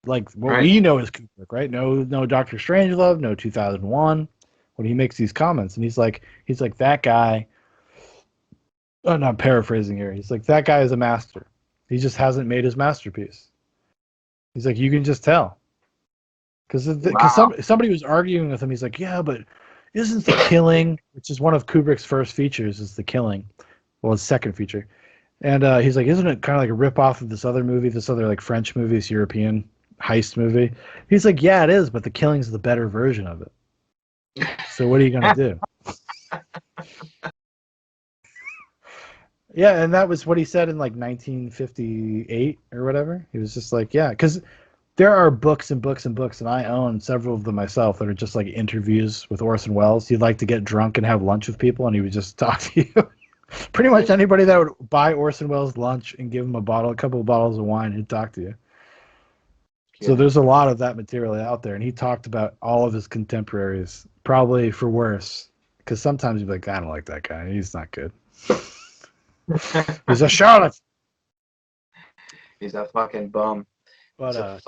like what we know as Kubrick, right? No Dr. Strangelove, no 2001. When he makes these comments, and he's like that guy. I'm not paraphrasing here. He's like, that guy is a master. He just hasn't made his masterpiece. He's like, you can just tell. Because somebody was arguing with him. He's like, yeah, but isn't The Killing, which is one of Kubrick's first features, is The Killing. Well, his second feature. And he's like, isn't it kind of like a rip-off of this other movie, this other like French movie, this European heist movie? He's like, yeah, it is, but The Killing's the better version of it. So what are you going to do? Yeah, and that was what he said in like 1958 or whatever. He was just like, yeah, because there are books and books and books, and I own several of them myself that are just like interviews with Orson Welles. He'd like to get drunk and have lunch with people, and he would just talk to you. Pretty much anybody that would buy Orson Welles lunch and give him a couple of bottles of wine, he'd talk to you. Yeah. So there's a lot of that material out there, and he talked about all of his contemporaries, probably for worse, because sometimes you'd be like, I don't like that guy. He's not good. He's a charlatan. He's a fucking bum. But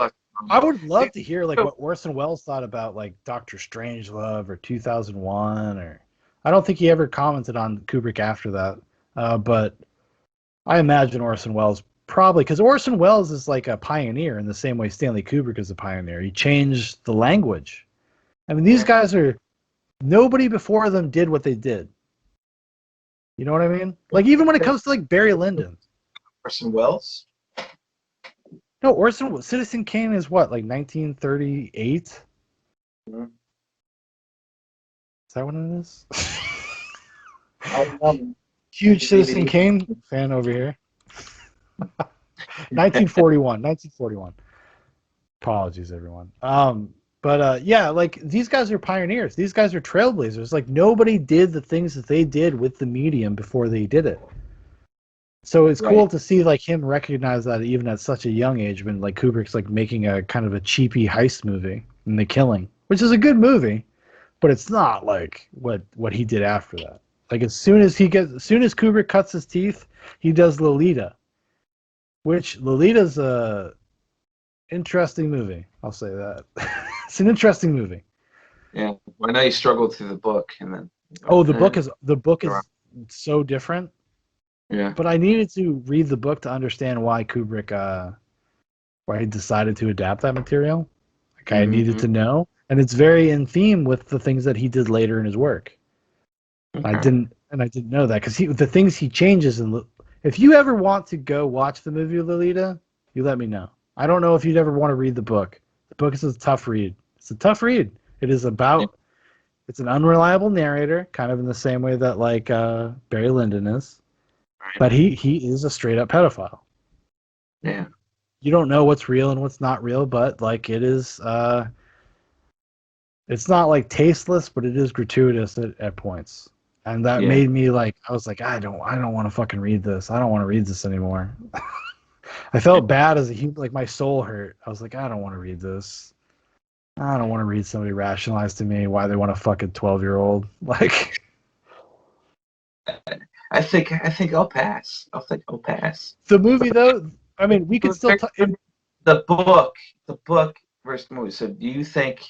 I would love to hear like what Orson Welles thought about like Dr. Strangelove or 2001, or I don't think he ever commented on Kubrick after that. But I imagine Orson Welles probably, because Orson Welles is like a pioneer in the same way Stanley Kubrick is a pioneer. He changed the language. I mean, these guys nobody before them did what they did. You know what I mean? Like, even when it comes to, like, Barry Lyndon. Orson Welles? No, Citizen Kane is what, like 1938? Mm-hmm. Is that what it is? Huge Citizen Kane fan over here. 1941. Apologies, everyone. But yeah, like these guys are pioneers. These guys are trailblazers. Like nobody did the things that they did with the medium before they did it. So it's cool to see like him recognize that even at such a young age, when like Kubrick's like making a kind of a cheapy heist movie in The Killing, which is a good movie, but it's not like what he did after that. Like as soon as Kubrick cuts his teeth, he does Lolita, which Lolita's a interesting movie. I'll say that. It's an interesting movie. Yeah, I know you struggled through the book, and then. The book is so different. Yeah. But I needed to read the book to understand why Kubrick, why he decided to adapt that material. Like I needed to know, and it's very in theme with the things that he did later in his work. Okay. I didn't know that because the things he changes If you ever want to go watch the movie Lolita, you let me know. I don't know if you'd ever want to read the book. The book is a tough read. It's a tough read. It is about, it's an unreliable narrator, kind of in the same way that like Barry Lyndon is. But he is a straight up pedophile. Yeah. You don't know what's real and what's not real, but like it is it's not like tasteless, but it is gratuitous at points. And that made me like, I was like, I don't want to fucking read this. I don't want to read this anymore. I felt bad as a human, like my soul hurt. I was like, I don't want to read this. I don't want to read somebody rationalize to me why they want to fuck a 12-year-old. Like, I think I'll pass. I'll pass. The movie, though, I mean, we could still talk. The book versus the movie. So do you think?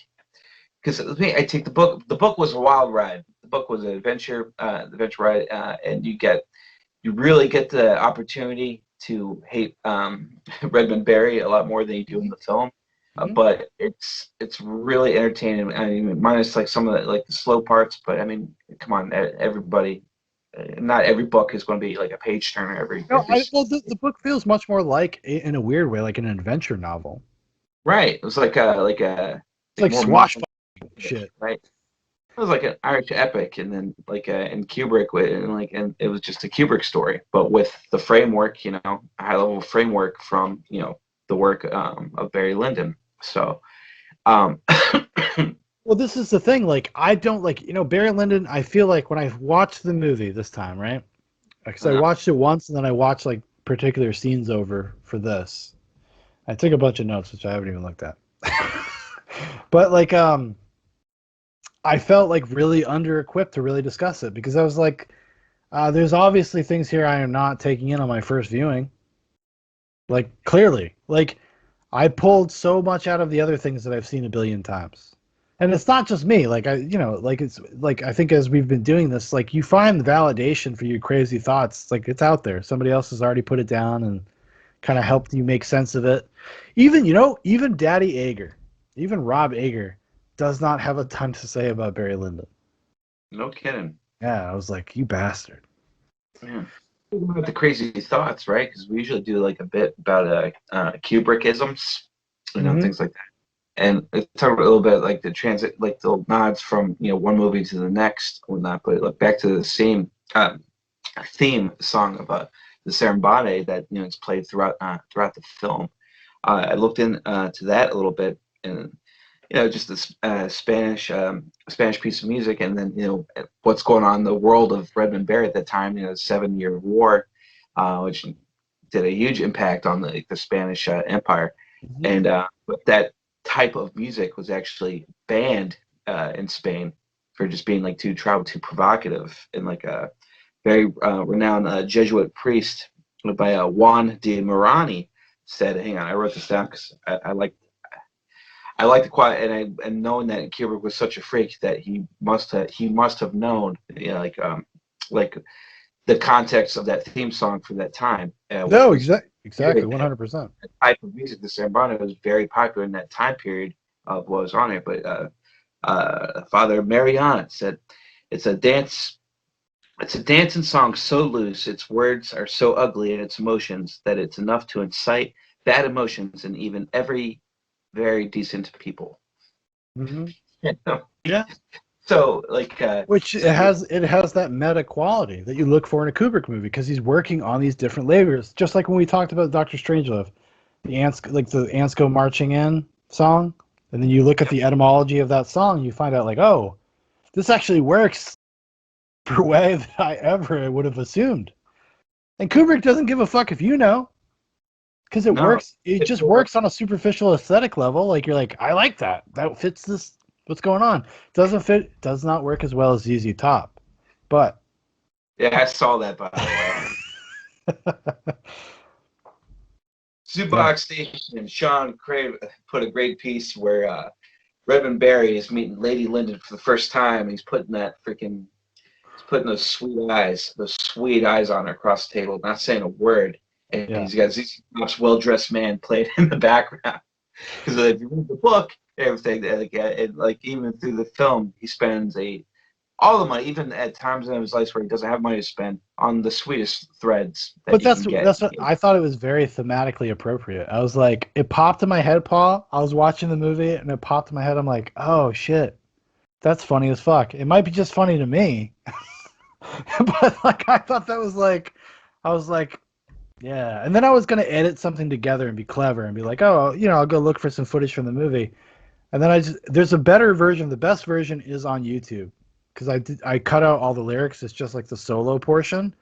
Because I take the book. The book was a wild ride. The book was an adventure ride, and you really get the opportunity to hate Redmond Barry a lot more than you do in the film. But it's really entertaining. I mean, minus like some of the like the slow parts. But I mean, come on, everybody. Not every book is going to be like a page turner. The book feels much more like, in a weird way, like an adventure novel. Right. It was like swashbuckling shit. Right. It was like an Irish epic, and then like in Kubrick, and it was just a Kubrick story, but with the framework, a high level framework from the work of Barry Lyndon. So, well, this is the thing. Like, I don't like Barry Lyndon. I feel like when I watched the movie this time, right? Because I watched it once, and then I watched like particular scenes over for this. I took a bunch of notes, which I haven't even looked at. But like, I felt like really under-equipped to really discuss it because I was like, there's obviously things here I am not taking in on my first viewing. Like, clearly. Like, I pulled so much out of the other things that I've seen a billion times. And it's not just me. Like, it's like, I think as we've been doing this, like, you find the validation for your crazy thoughts. It's like, it's out there. Somebody else has already put it down and kind of helped you make sense of it. Even Daddy Ager, even Rob Ager, does not have a ton to say about Barry Lyndon. No kidding. Yeah, I was like, you bastard. Yeah. About the crazy thoughts, right? Because we usually do like a bit about Kubrickisms, things like that. And talk a little bit like the transit, like the nods from one movie to the next, or not. But like back to the same theme song of the Serenade that it's played throughout the film. I looked into that a little bit, and just the Spanish piece of music, and then what's going on in the world of Redmond Barry at that time. The 7-Year War, which did a huge impact on the Spanish Empire, and but that type of music was actually banned in Spain for just being like too provocative, and like a very renowned Jesuit priest by Juan de Marani said, "Hang on, I wrote this down because I like the quiet," and knowing that Kubrick was such a freak that he must have known, like the context of that theme song for that time. No, exactly, 100%. Type of music, the Serenade was very popular in that time period of what was on it. But Father Mariana said, "It's a dance." It's a dance and song so loose, its words are so ugly in its emotions that it's enough to incite bad emotions in even every very decent people. Yeah. So like, which it has that meta quality that you look for in a Kubrick movie because he's working on these different layers. Just like when we talked about Dr. Strangelove, the ants go marching in song, and then you look at the etymology of that song, you find out like, oh, this actually works for a way that I ever would have assumed. And Kubrick doesn't give a fuck if you know. Because it works. It just works on a superficial aesthetic level. Like, you're like, I like that. That fits this. What's going on? Doesn't fit. Does not work as well as ZZ Top. But. Yeah, I saw that, by the way. Zubok Station and Sean Crave put a great piece where Redmond Barry is meeting Lady Lyndon for the first time. He's putting those sweet eyes on her across the table, not saying a word. And he's got ZZ Top's well-dressed man played in the background. Because if you read the book and everything, like even through the film, he spends a all the money, even at times in his life where he doesn't have money to spend, on the sweetest threads that But you can get. that's what I thought. It was very thematically appropriate. I was like, it popped in my head, Paul. I was watching the movie and it popped in my head. I'm like, oh shit, that's funny as fuck. It might be just funny to me, but like I thought that was like, I was like, yeah. And then I was gonna edit something together and be clever and be like, oh, I'll go look for some footage from the movie. And then there's a better version. The best version is on YouTube because I cut out all the lyrics. It's just like the solo portion,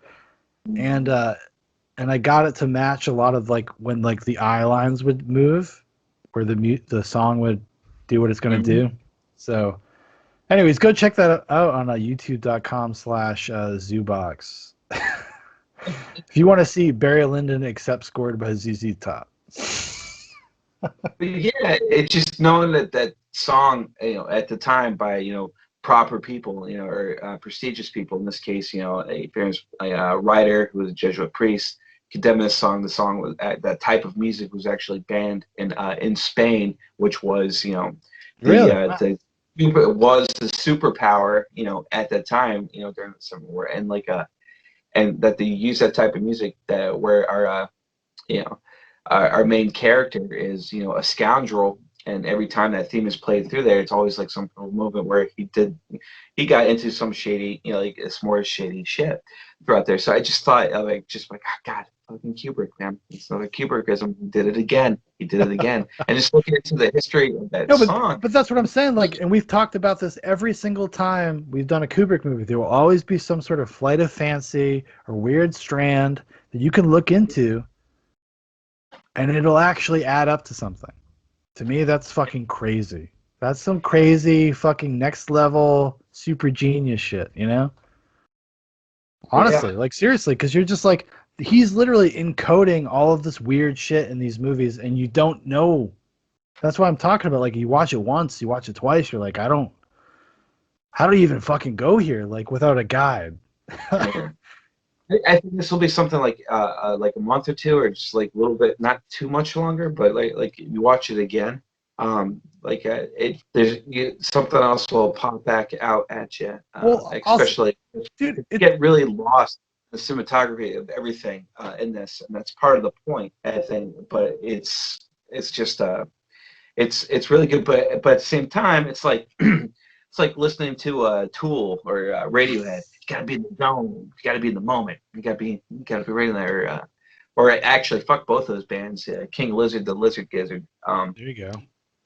and I got it to match a lot of like when like the eye lines would move, where the song would do what it's gonna do. So, anyways, go check that out on youtube.com/Zoobox. If you want to see Barry Lyndon except scored by ZZ Top. But yeah, it's just knowing that song, at the time by proper people, or prestigious people. In this case, a writer who was a Jesuit priest condemned this song. The song was that type of music was actually banned in Spain, which was Really? it was the superpower at that time during the Civil War, and and that they use that type of music that where our main character is a scoundrel, and every time that theme is played through there, it's always like some moment where he got into some shady like it's more shady shit throughout there. So I just thought oh, God, fucking Kubrick, man, it's another Kubrickism. He did it again, and just looking into the history of that song. But that's what I'm saying. Like, and we've talked about this every single time we've done a Kubrick movie. There will always be some sort of flight of fancy or weird strand that you can look into, and it'll actually add up to something. To me, that's fucking crazy. That's some crazy fucking next level super genius shit, Honestly, Yeah. like seriously, because you're just like, he's literally encoding all of this weird shit in these movies, and you don't know. That's what I'm talking about. Like, you watch it once, you watch it twice, you're like, how do you even fucking go here, like, without a guide? Yeah. I think this will be something like a month or two, or just like a little bit, not too much longer. But like you watch it again, something else will pop back out at you. Well, Especially dude, if you get really lost in the cinematography of everything in this, and that's part of the point, I think. But it's just it's really good. But at the same time, it's like it's like listening to Tool or Radiohead. You gotta be in the zone. You gotta be in the moment. You gotta be right in there. Or actually, fuck both those bands. King Lizard, the Lizard Gizzard. there you go.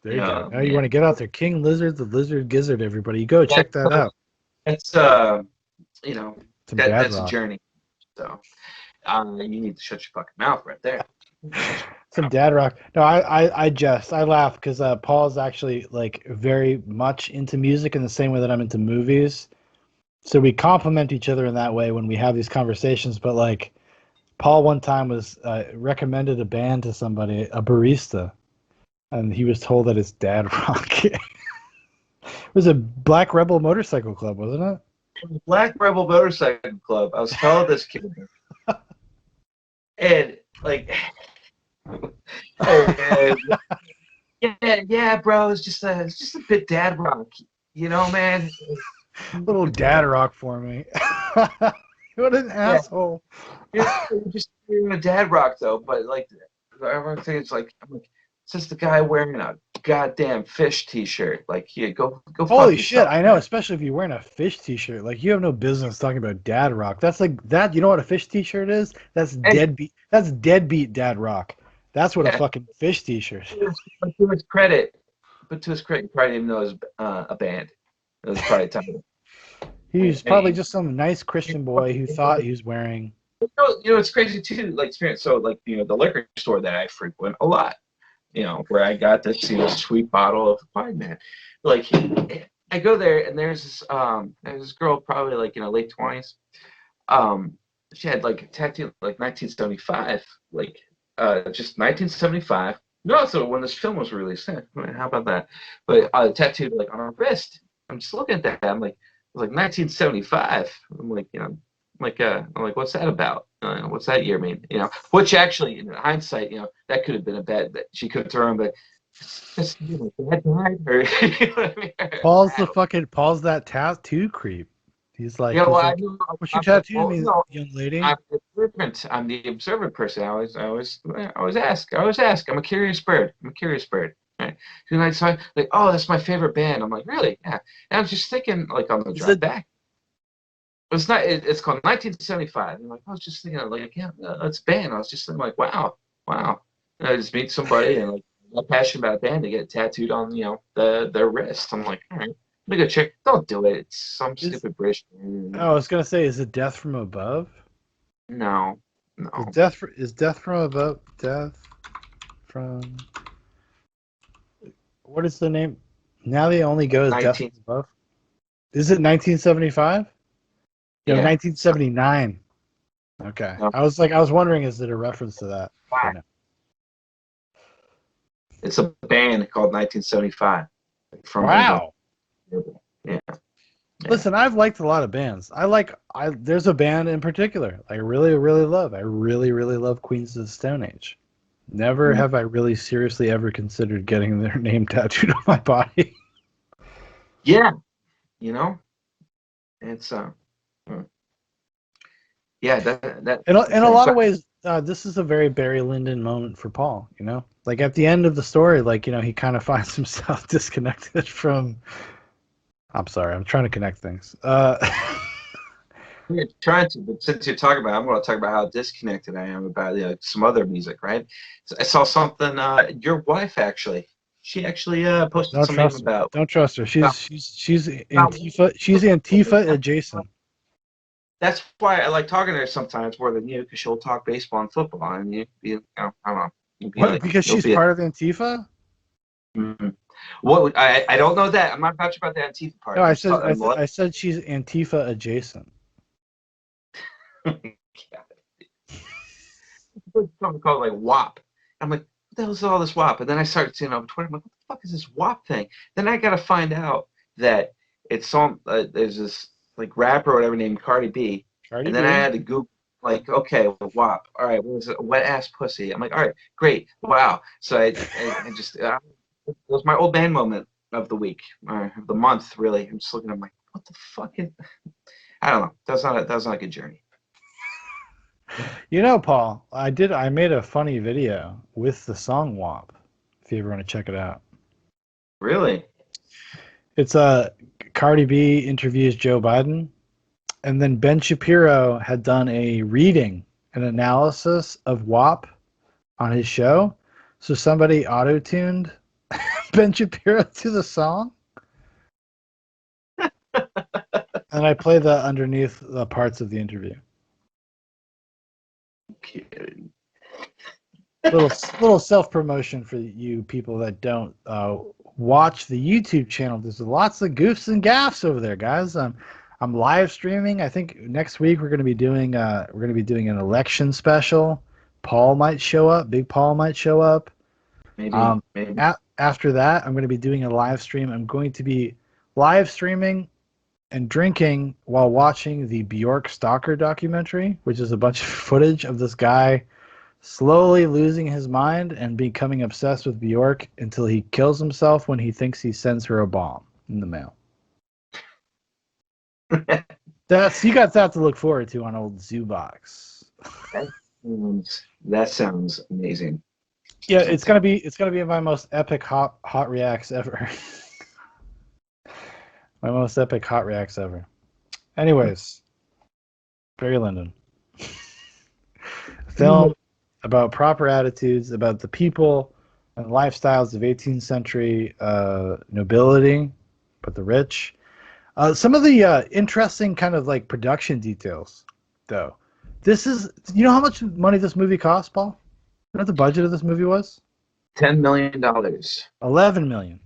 There you go. Now you want to get out there, King Lizard, the Lizard Gizzard. Everybody, go check that out. It's that's a journey. So you need to shut your fucking mouth right there. Some dad rock. No, I laugh because Paul's actually like very much into music in the same way that I'm into movies. So we complement each other in that way when we have these conversations. But like, Paul one time was recommended a band to somebody, a barista, and he was told that it's dad rock. It was a Black Rebel Motorcycle Club, wasn't it? Black Rebel Motorcycle Club. I was telling this kid, and like, yeah, bro, it's just a bit dad rock, man. Little dad rock for me. What an asshole. You're a dad rock though, but like everyone thinks like it's just the guy wearing a goddamn fish t-shirt. Like, yeah, go. Holy shit! I know, especially if you're wearing a fish t-shirt. Like, you have no business talking about dad rock. That's like that. You know what a fish t-shirt is? That's deadbeat. That's deadbeat dad rock. That's what a fucking fish t-shirt is. But to his credit, he probably didn't even know it was a band. It was probably time. He's probably just some nice Christian boy who thought he was wearing. It's crazy too. Like, so like the liquor store that I frequent a lot. Where I got this sweet bottle of Wine Man. Like, I go there and there's this girl probably like late 20s. She had like a tattoo like 1975, like just 1975. No, so when this film was released, how about that? But tattooed like on her wrist. I'm just looking at that. I'm like, it was like 1975. I'm like, what's that about? What's that year mean? Which actually, in hindsight, that could have been a bet that she could have thrown, but that died. Or, Paul's that tattoo creep. He's like, Yeah, well, he's like, what's your tattoo well, mean, no, young lady? I'm the observant. I'm the observant person. I always ask. I always ask. I'm a curious bird. I'm a curious bird. Right? And I saw like, oh, that's my favorite band. I'm like, really? Yeah. And I was just thinking, like, on the Is drive it? back. It's not. It's called 1975. And like, I was just thinking, like, yeah, it's a band. I was just thinking, like, wow, wow. And I just meet somebody and like, I'm passionate about a band. They get tattooed on, their wrist. I'm like, all right, let me go check. Don't do it. It's some Is stupid British. Oh, I was gonna say, is it Death from Above? No, no. Is Death from Above? Death from what is the name? Now they only go as Death 19. from Above. Is it 1975? No, Yeah. 1979. Okay, No. I was wondering, is it a reference to that? But no. It's a band called 1975 from England. Wow. Yeah. Yeah. Listen, I've liked a lot of bands. There's a band in particular I really, really love. I really, really love Queens of the Stone Age. Never Mhm. have I really seriously ever considered getting their name tattooed on my body. Yeah. You know, it's mm. Yeah, In that's a nice. lot So, of ways, this is a very Barry Lyndon moment for Paul. Like at the end of the story, like he kind of finds himself disconnected from. I'm sorry, I'm trying to connect things. we're trying to, but since you're talking about it, I'm going to talk about how disconnected I am about some other music, right? So I saw something. Your wife actually, she actually posted Don't some meme trust her. about Don't trust her. about, She's about Antifa. She's Antifa adjacent. that's why I like talking to her sometimes more than you, because she'll talk baseball and football, and I don't know, What? Because you'll she's be a, part of Antifa? mm, what I don't know that. I'm not sure about the Antifa No, part. I'm just talking. I said she's Antifa adjacent. Something called like WAP. I'm like, what the hell is all this WAP? And then I started seeing on Twitter. I'm like, what the fuck is this WAP thing? Then I got to find out that it's some there's this like rapper or whatever named Cardi B, Cardi and then I B. had to Google like, okay, well, WAP. All right, what was it? Wet ass pussy. I'm like, all right, great, wow. So I just it was my old band moment of the week, of the month, really. I'm just looking at like, what the fuck is? I don't know. That's not a good journey. Paul, I made a funny video with the song WAP. If you ever want to check it out. Really? It's Cardi B interviews Joe Biden, and then Ben Shapiro had done a reading, an analysis of WAP on his show. So somebody auto-tuned Ben Shapiro to the song, and I play that underneath the parts of the interview. Kidding. Little self promotion for you people that don't watch the YouTube channel. There's lots of goofs and gaffs over there, guys. I'm live streaming. I think next week we're going to be doing an election special. Paul might show up. Big Paul might show up. Maybe. After that, I'm going to be doing a live stream. I'm going to be live streaming and drinking while watching the Bjork Stalker documentary, which is a bunch of footage of this guy slowly losing his mind and becoming obsessed with Bjork until he kills himself when he thinks he sends her a bomb in the mail. You got that to look forward to on old Zoobox. That sounds amazing. Yeah, it's gonna be my most epic hot reacts ever. My most epic hot reacts ever. Anyways, Barry Lyndon. Film about proper attitudes, about the people and lifestyles of 18th century nobility, but the rich. Some of the interesting kind of like production details, though. You know how much money this movie cost, Paul? You know what the budget of this movie was? $10 million. 11 million.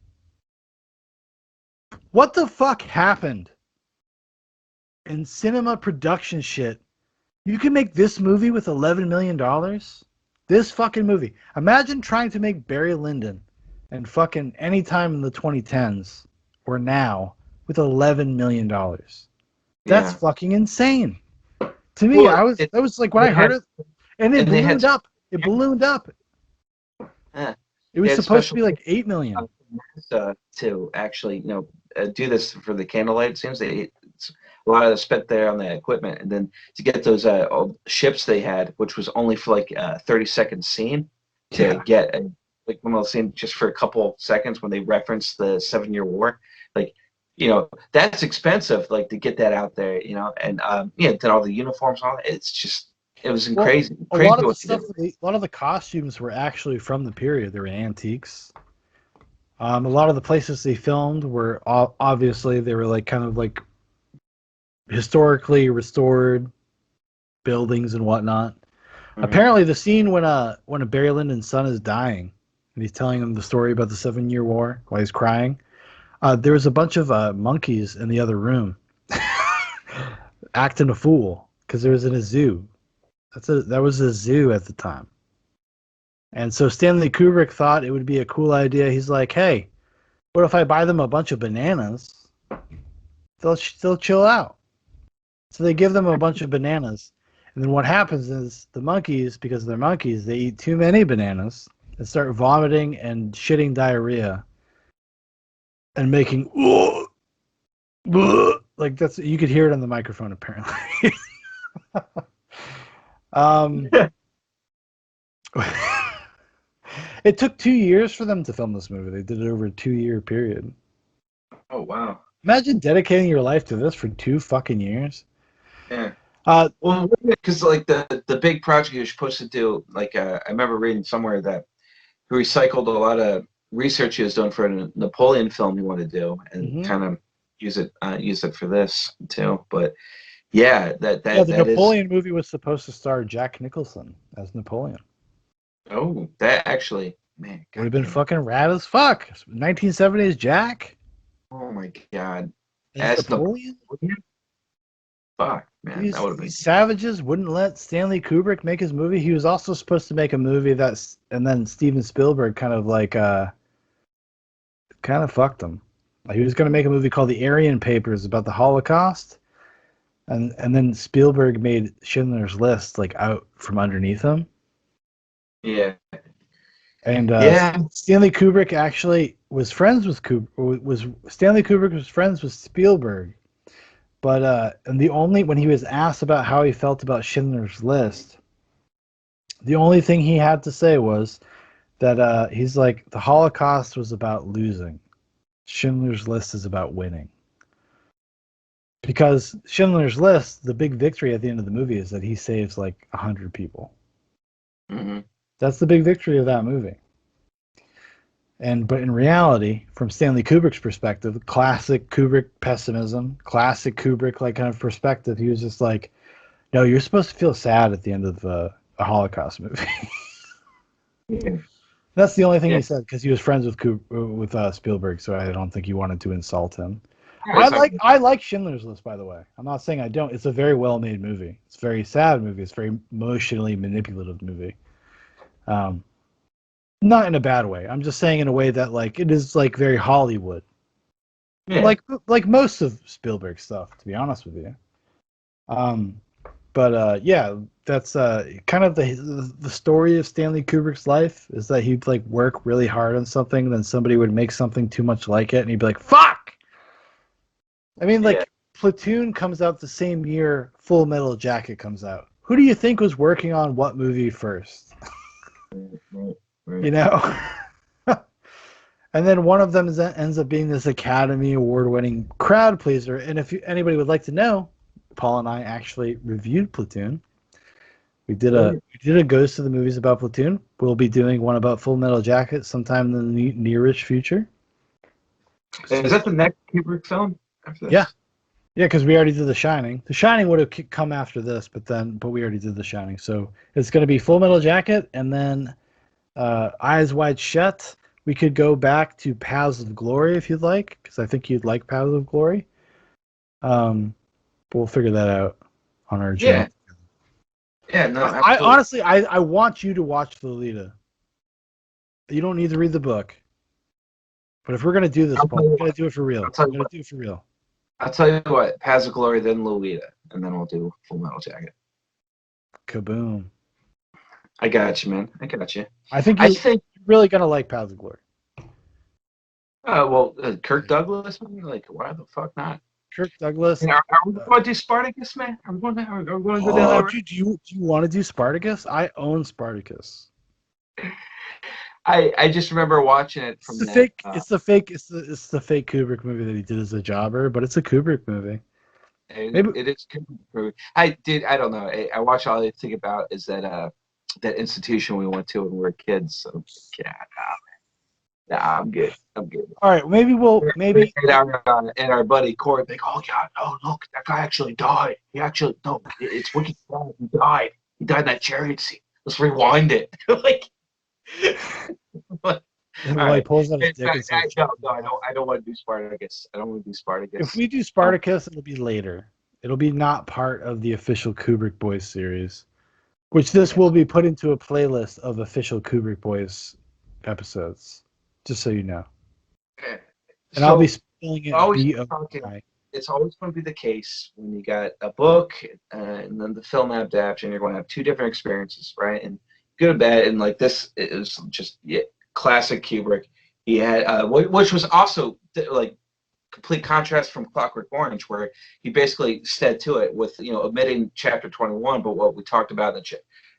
What the fuck happened in cinema production shit? You can make this movie with $11 million? This fucking movie. Imagine trying to make Barry Lyndon and fucking any time in the 2010s or now with $11 million. That's fucking insane. To me, Well, that was like when I heard it, and it and they ballooned had up. It ballooned up. It was supposed to be like 8 million. To actually, do this for the candlelight. It seems a lot of it spent there on the equipment, and then to get those old ships they had, which was only for like a 30-second scene, to get like one of those scenes just for a couple seconds when they reference the 7-Year War, like. That's expensive, like to get that out there, and then all the uniforms on it. It's just, it was crazy. A lot of the what they stuff, did. a lot of the costumes were actually from the period. They were antiques. A lot of the places they filmed were obviously they were like kind of like historically restored buildings and whatnot. Mhm. Apparently, the scene when a Barry Lyndon's son is dying and he's telling him the story about the 7-Year War while he's crying. There was a bunch of monkeys in the other room acting a fool because there was in a zoo. That was a zoo at the time. And so Stanley Kubrick thought it would be a cool idea. He's like, hey, what if I buy them a bunch of bananas? They'll chill out. So they give them a bunch of bananas. And then what happens is the monkeys, because they're monkeys, they eat too many bananas and start vomiting and shitting diarrhea and making like that's you could hear it on the microphone apparently. um, it took 2 years for them to film this movie. They did it over a 2-year period. Oh wow! Imagine dedicating your life to this for 2 fucking years. Yeah. Well, because like the big project you're supposed to do, like I remember reading somewhere that he recycled a lot of research he was doing for a Napoleon film he wanted to do, and kind of use it for this too. But yeah, the that is. Napoleon movie was supposed to star Jack Nicholson as Napoleon. Oh, that actually, man, Would have been fucking rad as fuck. 1970s Jack. Oh my god, As as Napoleon. Fuck, man, that would have been. These savages wouldn't let Stanley Kubrick make his movie. He was also supposed to make a movie and then Steven Spielberg kind of fucked him. He was going to make a movie called The Aryan Papers about the Holocaust, and then Spielberg made Schindler's List like out from underneath him. Yeah. And Stanley Kubrick actually was friends with Stanley Kubrick was friends with Spielberg. But and when he was asked about how he felt about Schindler's List, the only thing he had to say was that he's like, the Holocaust was about losing. Schindler's List is about winning. Because Schindler's List, the big victory at the end of the movie is that he saves like 100 people. Mm-hmm. That's the big victory of that movie. But in reality, from Stanley Kubrick's perspective, classic Kubrick pessimism, classic Kubrick like kind of perspective, he was just like, no, you're supposed to feel sad at the end of a Holocaust movie. Yeah. That's the only thing he said, because he was friends with Spielberg, so I don't think he wanted to insult him. I like Schindler's List, by the way. I'm not saying I don't. It's a very well-made movie. It's a very sad movie. It's a very emotionally manipulative movie. Not in a bad way. I'm just saying in a way that like it is like very Hollywood. Yeah. Like most of Spielberg's stuff, to be honest with you. Yeah, that's kind of the story of Stanley Kubrick's life is that he'd like work really hard on something, then somebody would make something too much like it, and he'd be like, "Fuck!" I mean, like Platoon comes out the same year Full Metal Jacket comes out. Who do you think was working on what movie first? Right. You know. And then one of them ends up being this Academy Award-winning crowd pleaser. And if anybody would like to know, Paul and I actually reviewed Platoon. We did a Ghost of the Movies about Platoon. We'll be doing one about Full Metal Jacket sometime in the nearish future. Is that the next Kubrick film after this? Yeah, because we already did The Shining. The Shining would have come after this, but we already did The Shining. So it's going to be Full Metal Jacket, and then Eyes Wide Shut. We could go back to Paths of Glory if you'd like, because I think you'd like Paths of Glory. But we'll figure that out on our channel. Yeah, no, I honestly, I want you to watch Lolita. You don't need to read the book. But if we're going to do this, Paul, we're going to do it for real. We're going to do it for real. I'll tell you what, Paths of Glory, then Lolita, and then we'll do Full Metal Jacket. Kaboom. I got you, man. I got you. I think you're really going to like Paths of Glory. Kirk Douglas, like, why the fuck not? Kirk Douglas. And are we going to do Spartacus, man? Are we going to go down that road? Dude, do you want to do Spartacus? I own Spartacus. I just remember watching it from that. It's the fake Kubrick movie that he did as a jobber, but it's a Kubrick movie. Maybe It is Kubrick. I don't know. I watch all I think about is that institution we went to when we were kids. So yeah, nah, I'm good. I'm good. All right, maybe And our buddy Corey, like, oh yeah, oh look, that guy actually died. He actually it's Wiki. He died. He died in that chariot scene. Let's rewind it. Like, he pulls out his dick and says, I don't want to do Spartacus. I don't want to do Spartacus. if we do Spartacus, it'll be later. It'll be not part of the official Kubrick Bois series, which this will be put into a playlist of official Kubrick Bois episodes, just so you know. And I'll be spelling it It's always going to be the case when you got a book and then the film adaptation. You're going to have two different experiences, right? And good or bad. And like this is just classic Kubrick. He had, which was also like complete contrast from Clockwork Orange, where he basically said to it with omitting chapter 21. But what we talked about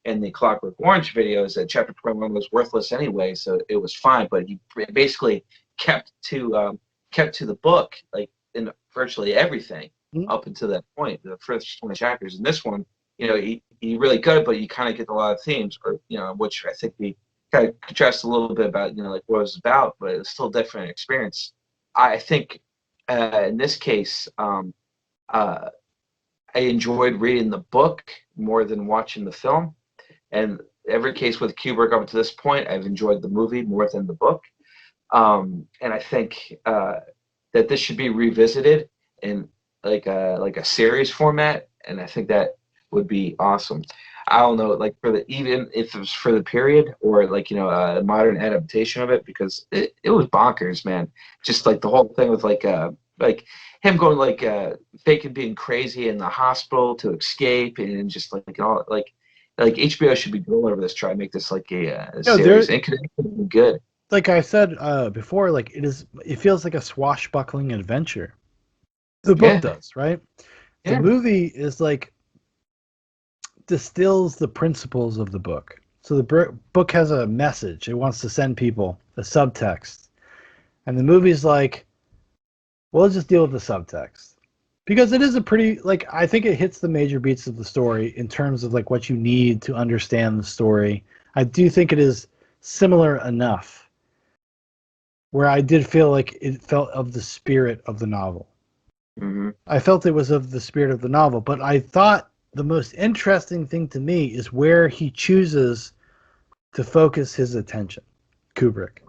in the Clockwork Orange video is that chapter 21 was worthless anyway, so it was fine. But he basically kept to the book, like in virtually everything up until that point, the first 20 chapters. And this one, he really could, but you kind of get a lot of themes, or which I think we kind of contrast a little bit about, like what it was about, but it's still a different experience. I think in this case, I enjoyed reading the book more than watching the film, and every case with Kubrick up to this point, I've enjoyed the movie more than the book. And I think that this should be revisited in like a series format, and I think that would be awesome. I don't know, like even if it was for the period or like a modern adaptation of it, because it was bonkers, man. Just like the whole thing with like him going like faking being crazy in the hospital to escape, and just like all like HBO should be going over this, try to make this like a series. It could be good. Like I said before, like it feels like a swashbuckling adventure. The book does, right? The movie is like distills the principles of the book. So the book has a message. It wants to send people a subtext. And the movie's like, well, let's just deal with the subtext. Because it is a pretty, like, I think it hits the major beats of the story in terms of like what you need to understand the story. I do think it is similar enough where I did feel like it felt of the spirit of the novel. Mm-hmm. I felt it was of the spirit of the novel, but I thought the most interesting thing to me is where he chooses to focus his attention, Kubrick.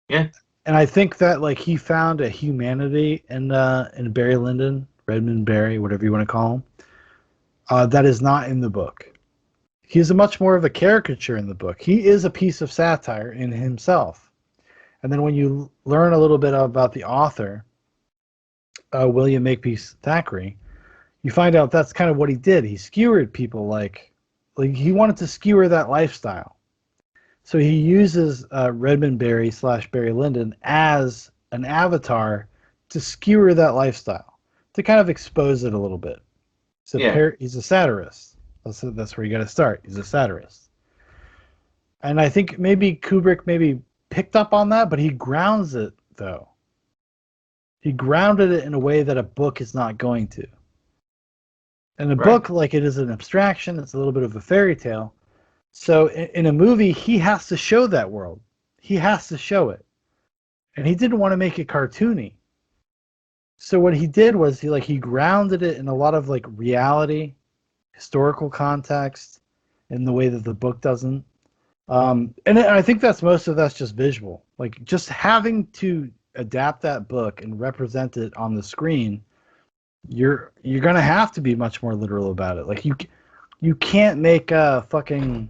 Yeah. And I think that like he found a humanity in Barry Lyndon, Redmond Barry, whatever you want to call him, that is not in the book. He's a much more of a caricature in the book. He is a piece of satire in himself. And then when you learn a little bit about the author, William Makepeace Thackeray, you find out that's kind of what he did. He skewered people like he wanted to skewer that lifestyle. So he uses Redmond Barry / Barry Lyndon as an avatar to skewer that lifestyle, to kind of expose it a little bit. So he's a satirist. That's where you got to start. He's a satirist. And I think maybe Kubrick picked up on that, but he grounds it, though. He grounded it in a way that a book is not going to. And a book, like it is an abstraction, it's a little bit of a fairy tale. So in a movie, he has to show that world. He has to show it. And he didn't want to make it cartoony. So what he did was he grounded it in a lot of like reality, historical context, in the way that the book doesn't. And I think that's just visual. Like just having to adapt that book and represent it on the screen, you're gonna have to be much more literal about it. Like you can't make a fucking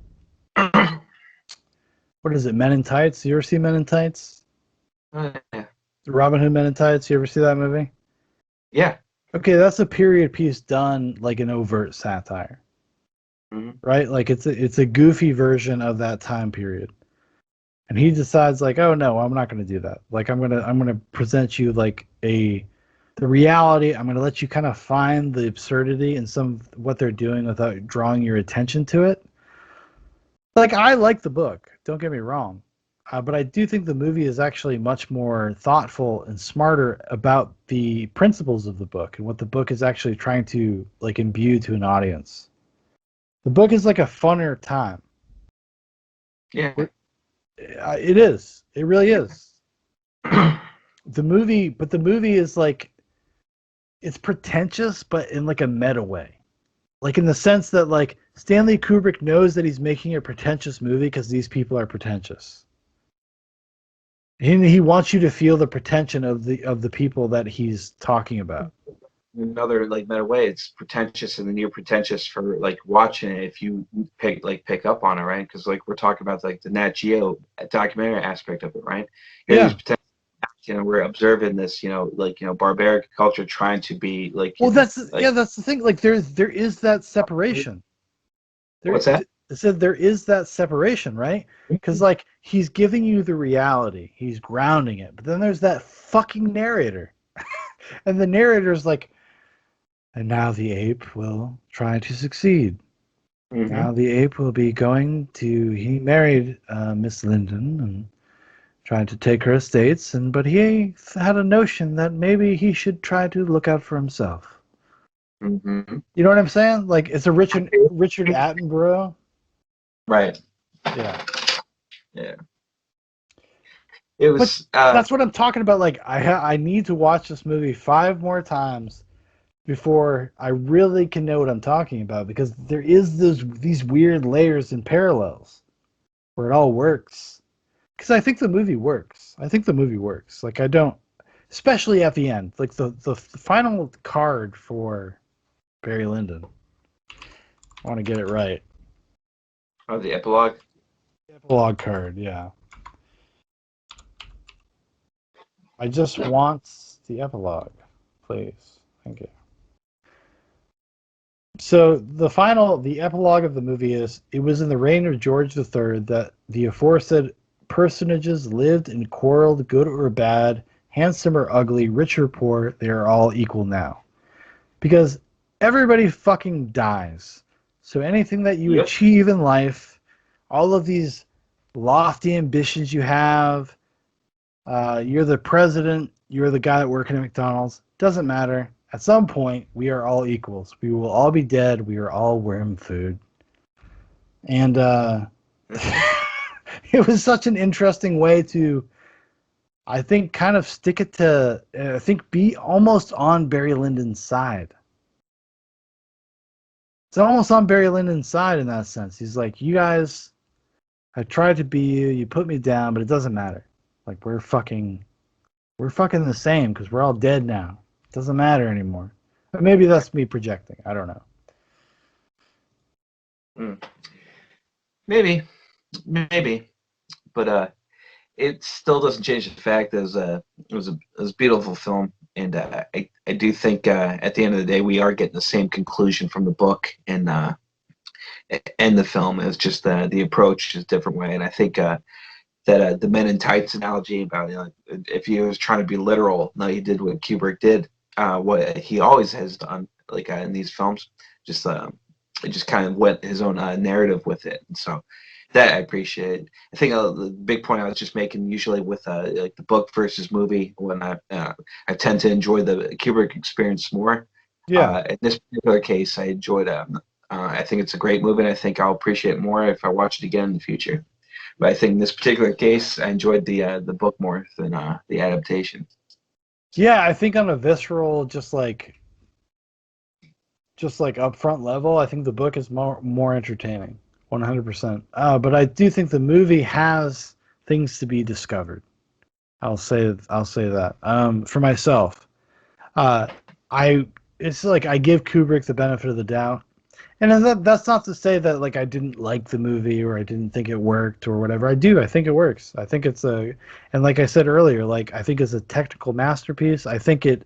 what is it, Men in Tights? You ever see Men in Tights? Yeah. Robin Hood Men in Tights. You ever see that movie? Yeah. Okay, that's a period piece done like an overt satire, right? Like it's a goofy version of that time period, and he decides like, oh no, I'm not going to do that. Like I'm gonna present you like the the reality. I'm going to let you kind of find the absurdity in some of what they're doing without drawing your attention to it. Like, I like the book, don't get me wrong, but I do think the movie is actually much more thoughtful and smarter about the principles of the book and what the book is actually trying to like imbue to an audience. The book is like a funner time. Yeah. It is. It really is. The movie is like, it's pretentious, but in like a meta way. Like in the sense that like Stanley Kubrick knows that he's making a pretentious movie because these people are pretentious. He wants you to feel the pretension of the people that he's talking about. Another like meta way, it's pretentious, and then you're pretentious for like watching it if you pick up on it, right? Because like we're talking about like the Nat Geo documentary aspect of it, right? Here, Yeah. these we're observing this, barbaric culture trying to be like, Well, that's the thing. Like there is that separation. What's that? I said there is that separation, right? Because like he's giving you the reality, he's grounding it, but then there's that fucking narrator, and the narrator's like, and now the ape will try to succeed. Mm-hmm. Now the ape will be going to. He married Miss Lyndon and tried to take her estates, but he had a notion that maybe he should try to look out for himself. Mm-hmm. You know what I'm saying? Like it's a Richard Attenborough. Right. Yeah. Yeah. It was. That's what I'm talking about. Like I need to watch this movie 5 more times before I really can know what I'm talking about, because there is these weird layers and parallels where it all works. Because I think the movie works. Like I don't, especially at the end, like the final card for Barry Lyndon. I want to get it right. Oh, the epilogue. The epilogue card, yeah. I just want the epilogue, please. Thank you. So the epilogue of the movie is: it was in the reign of George III that the aforesaid personages lived and quarreled, good or bad, handsome or ugly, rich or poor, they are all equal now. Because everybody fucking dies. So anything that you achieve in life, all of these lofty ambitions you have, you're the president, you're the guy that working at McDonald's, doesn't matter. At some point, we are all equals. We will all be dead. We are all worm food. And it was such an interesting way to, I think, kind of stick it to, I think, be almost on Barry Lyndon's side. It's almost on Barry Lyndon's side in that sense. He's like, you guys, I tried to be you. You put me down, but it doesn't matter. Like, we're fucking the same because we're all dead now. It doesn't matter anymore. But maybe that's me projecting. I don't know. Maybe, but it still doesn't change the fact that it was a beautiful film, and I do think at the end of the day we are getting the same conclusion from the book and the film. It's just the approach is a different way, and I think that the Men in Tights analogy about if he was trying to be literal, no, he did what Kubrick did, what he always has done, like in these films, just kind of went his own narrative with it, and so that I appreciate. I think the big point I was just making, usually with like the book versus movie, when I tend to enjoy the Kubrick experience more. Yeah. In this particular case, I enjoyed. I think it's a great movie, and I think I'll appreciate it more if I watch it again in the future. But I think in this particular case, I enjoyed the book more than the adaptation. Yeah, I think on a visceral, just like upfront level, I think the book is more entertaining, 100%. But I do think the movie has things to be discovered. I'll say that. For myself, it's like I give Kubrick the benefit of the doubt, and that's not to say that like I didn't like the movie or I didn't think it worked or whatever. I do. I think it works. I think it's and like I said earlier, like I think it's a technical masterpiece. I think in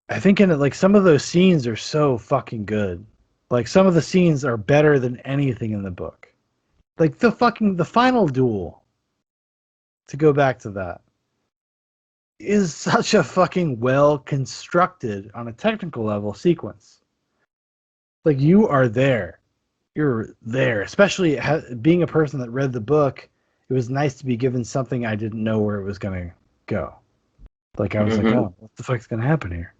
it, like some of those scenes are so fucking good. Like some of the scenes are better than anything in the book. Like the final duel. To go back to that. is such a fucking well constructed on a technical level sequence. Like you are there, you're there. Especially being a person that read the book, it was nice to be given something I didn't know where it was gonna go. Like I was like, Mm-hmm. oh, what the fuck's gonna happen here?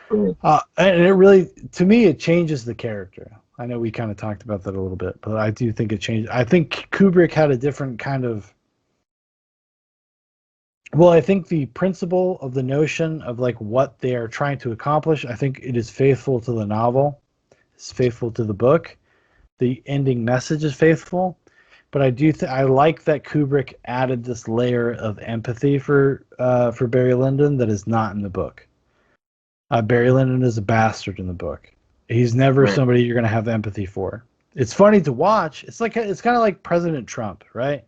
Right. And it really, to me, it changes the character. I know we kind of talked about that a little bit, but I do think it changed. I think Kubrick had a different kind of. Well, I think the principle of the notion of like what they are trying to accomplish, I think it is faithful to the novel. It's faithful to the book. The ending message is faithful, but I do I like that Kubrick added this layer of empathy for Barry Lyndon that is not in the book. Barry Lyndon is a bastard in the book. He's never Right. somebody you're going to have empathy for. It's funny to watch. It's kind of like President Trump, right?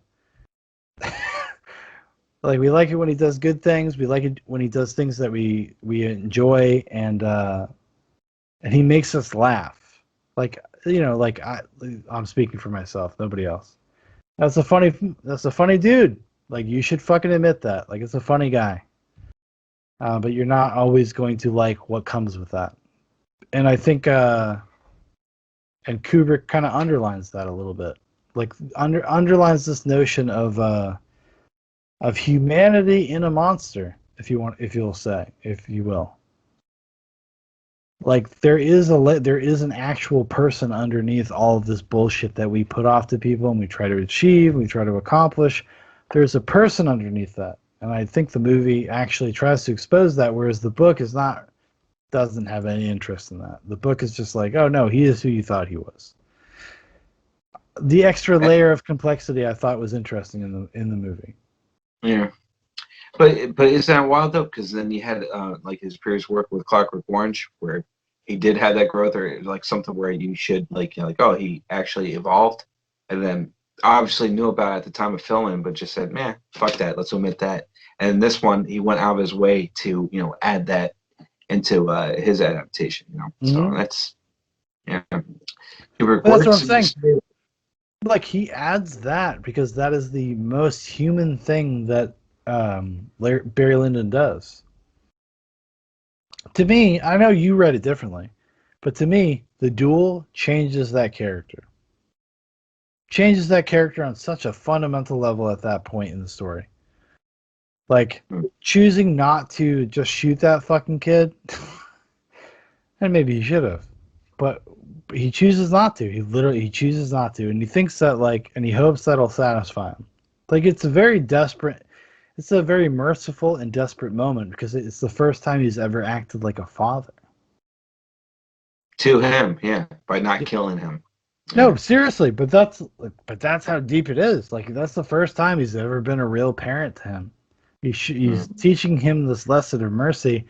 Like we like it when he does good things. We like it when he does things that we enjoy, and he makes us laugh. Like like I'm speaking for myself, nobody else. That's a funny dude. Like you should fucking admit that. Like it's a funny guy. But you're not always going to like what comes with that. And I think and Kubrick kind of underlines that a little bit. Like underlines this notion of humanity in a monster, if you will. Like there is an actual person underneath all of this bullshit that we put off to people and we try to achieve, we try to accomplish. There's a person underneath that. And I think the movie actually tries to expose that, whereas the book doesn't have any interest in that. The book is just like, oh no, he is who you thought he was. The extra layer of complexity I thought was interesting in the movie. Yeah. But is that wild though? Because then you had like his previous work with Clockwork Orange, where he did have that growth, or like something where you should like oh he actually evolved, and then obviously knew about it at the time of filming, but just said man fuck that, let's omit that. And this one he went out of his way to add that into his adaptation. So Mm-hmm. that's yeah. Kubrick That's what I'm works. saying. Like he adds that because that is the most human thing that Barry Lyndon does. To me, I know you read it differently, but to me, the duel changes that character. Changes that character on such a fundamental level at that point in the story. Like choosing not to just shoot that fucking kid, and maybe he should have, but he chooses not to. He chooses not to, and he thinks that and he hopes that'll satisfy him. Like it's a very desperate, it's a very merciful and desperate moment because it's the first time he's ever acted like a father. To him, yeah, by not killing him. No, Yeah. seriously, but that's how deep it is. Like that's the first time he's ever been a real parent to him. He's teaching him this lesson of mercy,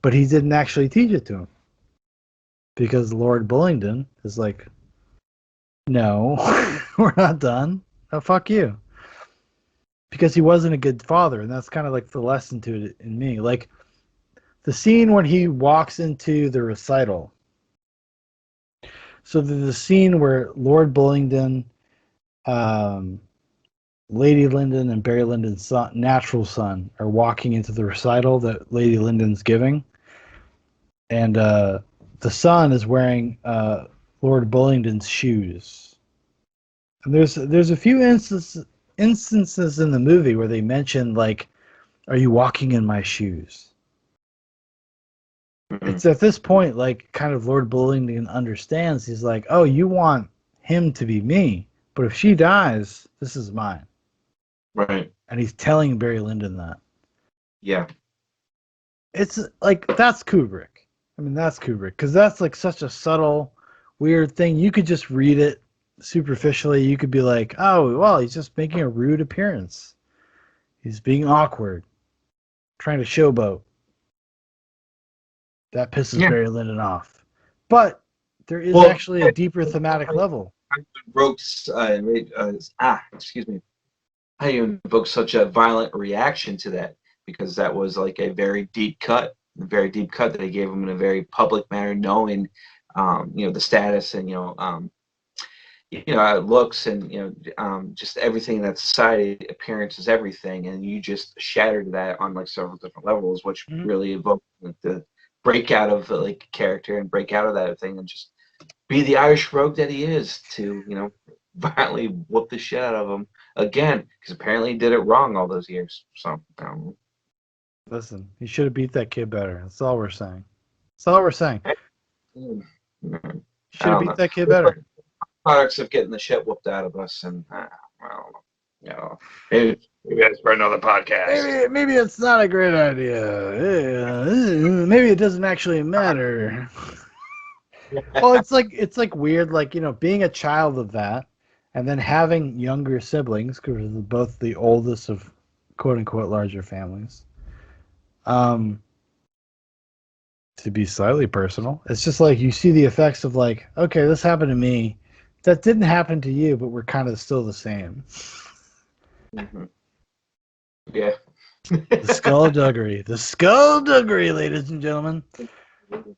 but he didn't actually teach it to him because Lord Bullingdon is like, no, we're not done. Oh, fuck you. Because he wasn't a good father, and that's kind of like the lesson to it in me. Like the scene when he walks into the recital. So there's a scene where Lord Bullingdon, um, Lady Lyndon, and Barry Lyndon's son, natural son are walking into the recital that Lady Lyndon's giving, and the son is wearing Lord Bullingdon's shoes. And there's a few instances in the movie where they mention like, "Are you walking in my shoes?" It's at this point like kind of Lord Bullingdon understands. He's like, "Oh, you want him to be me, but if she dies, this is mine." Right. And he's telling Barry Lyndon that. Yeah. It's like that's Kubrick. I mean, that's Kubrick because that's like such a subtle, weird thing. You could just read it superficially. You could be like, "Oh, well, he's just making a rude appearance. He's being awkward, trying to showboat." That pisses Yeah. Barry Lyndon off. But there is Well, actually a deeper thematic level. Brooks, excuse me. How you invoke such a violent reaction to that? Because that was like a very deep cut that they gave him in a very public manner, knowing, the status and looks and just everything that society appearance is everything, and you just shattered that on like several different levels, which Mhm. really evoked the break out of like character and break out of that thing and just be the Irish rogue that he is to violently whoop the shit out of him again because apparently he did it wrong all those years. So Listen, he should have beat that kid better. That's all we're saying. That's all we're saying. I Should have don't beat know. that kid better. Products of getting the shit whooped out of us, and I don't know. Maybe that's for another podcast. Maybe it's not a great idea. Maybe it doesn't actually matter. Well, it's like weird, like being a child of that, and then having younger siblings because we're both the oldest of quote unquote larger families. To be slightly personal, it's just like you see the effects of like, okay, this happened to me, that didn't happen to you, but we're kind of still the same. Mm-hmm. Yeah. The skullduggery, ladies and gentlemen.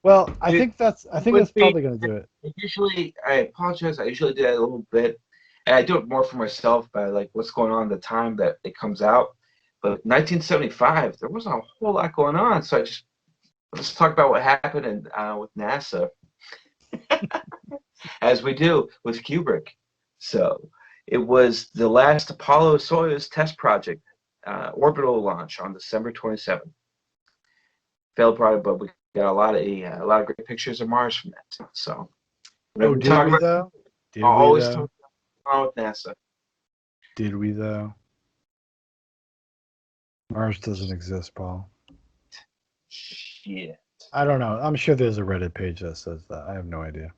Well, I think that's probably going to do it. Usually, I apologize. I usually do that a little bit, and I do it more for myself by like what's going on at the time that it comes out. But 1975, there wasn't a whole lot going on, so let's talk about what happened with NASA, as we do with Kubrick. So it was the last Apollo-Soyuz test project, orbital launch on December 27th. Failed product, but we got a lot of great pictures of Mars from that. So Oh, did we though? I always talk about NASA. Did we though? Mars doesn't exist, Paul. Shit. I don't know. I'm sure there's a Reddit page that says that. I have no idea.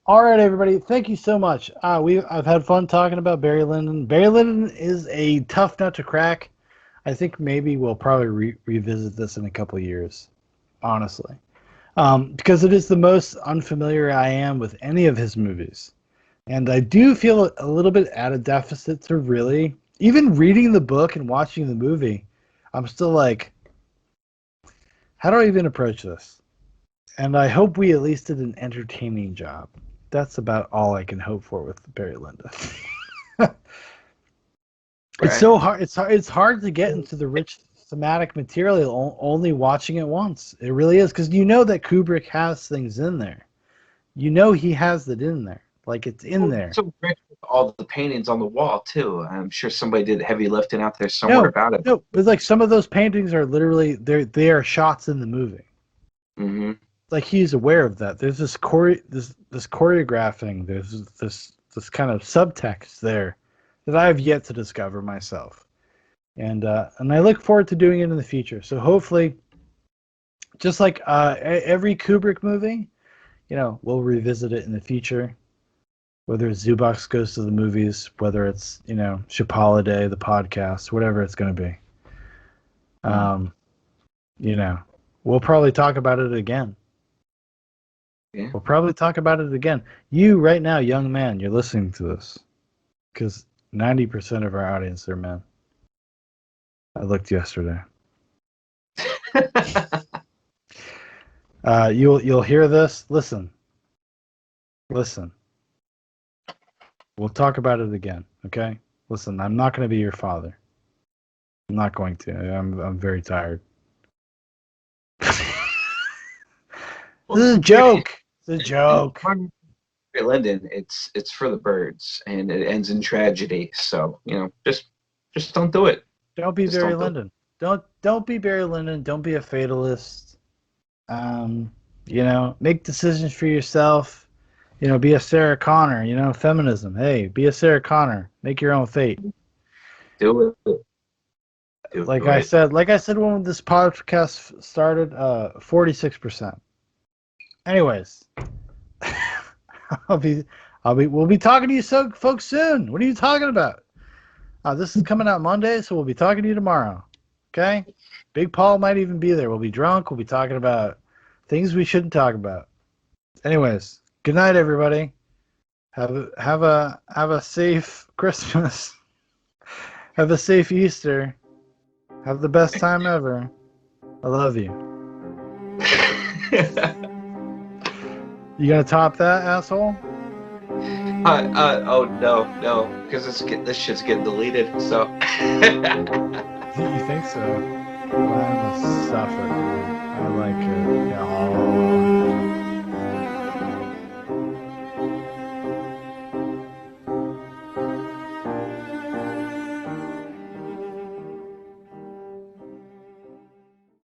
All right, everybody. Thank you so much. I've had fun talking about Barry Lyndon. Barry Lyndon is a tough nut to crack. I think maybe we'll probably revisit this in a couple of years, honestly, because it is the most unfamiliar I am with any of his movies, and I do feel a little bit at a deficit to really even reading the book and watching the movie. I'm still like, how do I even approach this? And I hope we at least did an entertaining job. That's about all I can hope for with Barry Lyndon. It's so hard. It's hard to get into the rich thematic material only watching it once. It really is, because that Kubrick has things in there. He has it in there. Like it's in there. So rich with all the paintings on the wall too. I'm sure somebody did heavy lifting out there somewhere about it. No, but like some of those paintings are literally they are shots in the movie. Mm-hmm. Like he's aware of that. There's this choreographing. There's this kind of subtext there that I have yet to discover myself, and I look forward to doing it in the future. So hopefully, just like every Kubrick movie, we'll revisit it in the future. Whether it's Zubux Goes to the Movies, whether it's Chapala the podcast, whatever it's going to be. We'll probably talk about it again. Yeah. We'll probably talk about it again. You right now, young man, you're listening to this because 90% of our audience are men. I looked yesterday. You'll hear this. Listen. We'll talk about it again. Okay. Listen, I'm not going to be your father. I'm not going to. I'm very tired. This is a joke. It's a joke. Lyndon, it's for the birds, and it ends in tragedy. So just don't do it. Don't be Barry Lyndon. Don't be Barry Lyndon. Don't be a fatalist. Make decisions for yourself. Be a Sarah Connor. Feminism. Hey, be a Sarah Connor. Make your own fate. Do it. I said when this podcast started, 46%. Anyways, we'll be talking to you folks soon. What are you talking about? This is coming out Monday, so we'll be talking to you tomorrow. Okay? Big Paul might even be there. We'll be drunk. We'll be talking about things we shouldn't talk about. Anyways, good night, everybody. Have a safe Christmas. Have a safe Easter. Have the best time ever. I love you. You gonna top that, asshole? Oh no, because this shit's getting deleted. So. You think so? Well, I must suffer, dude. I like it. Yeah,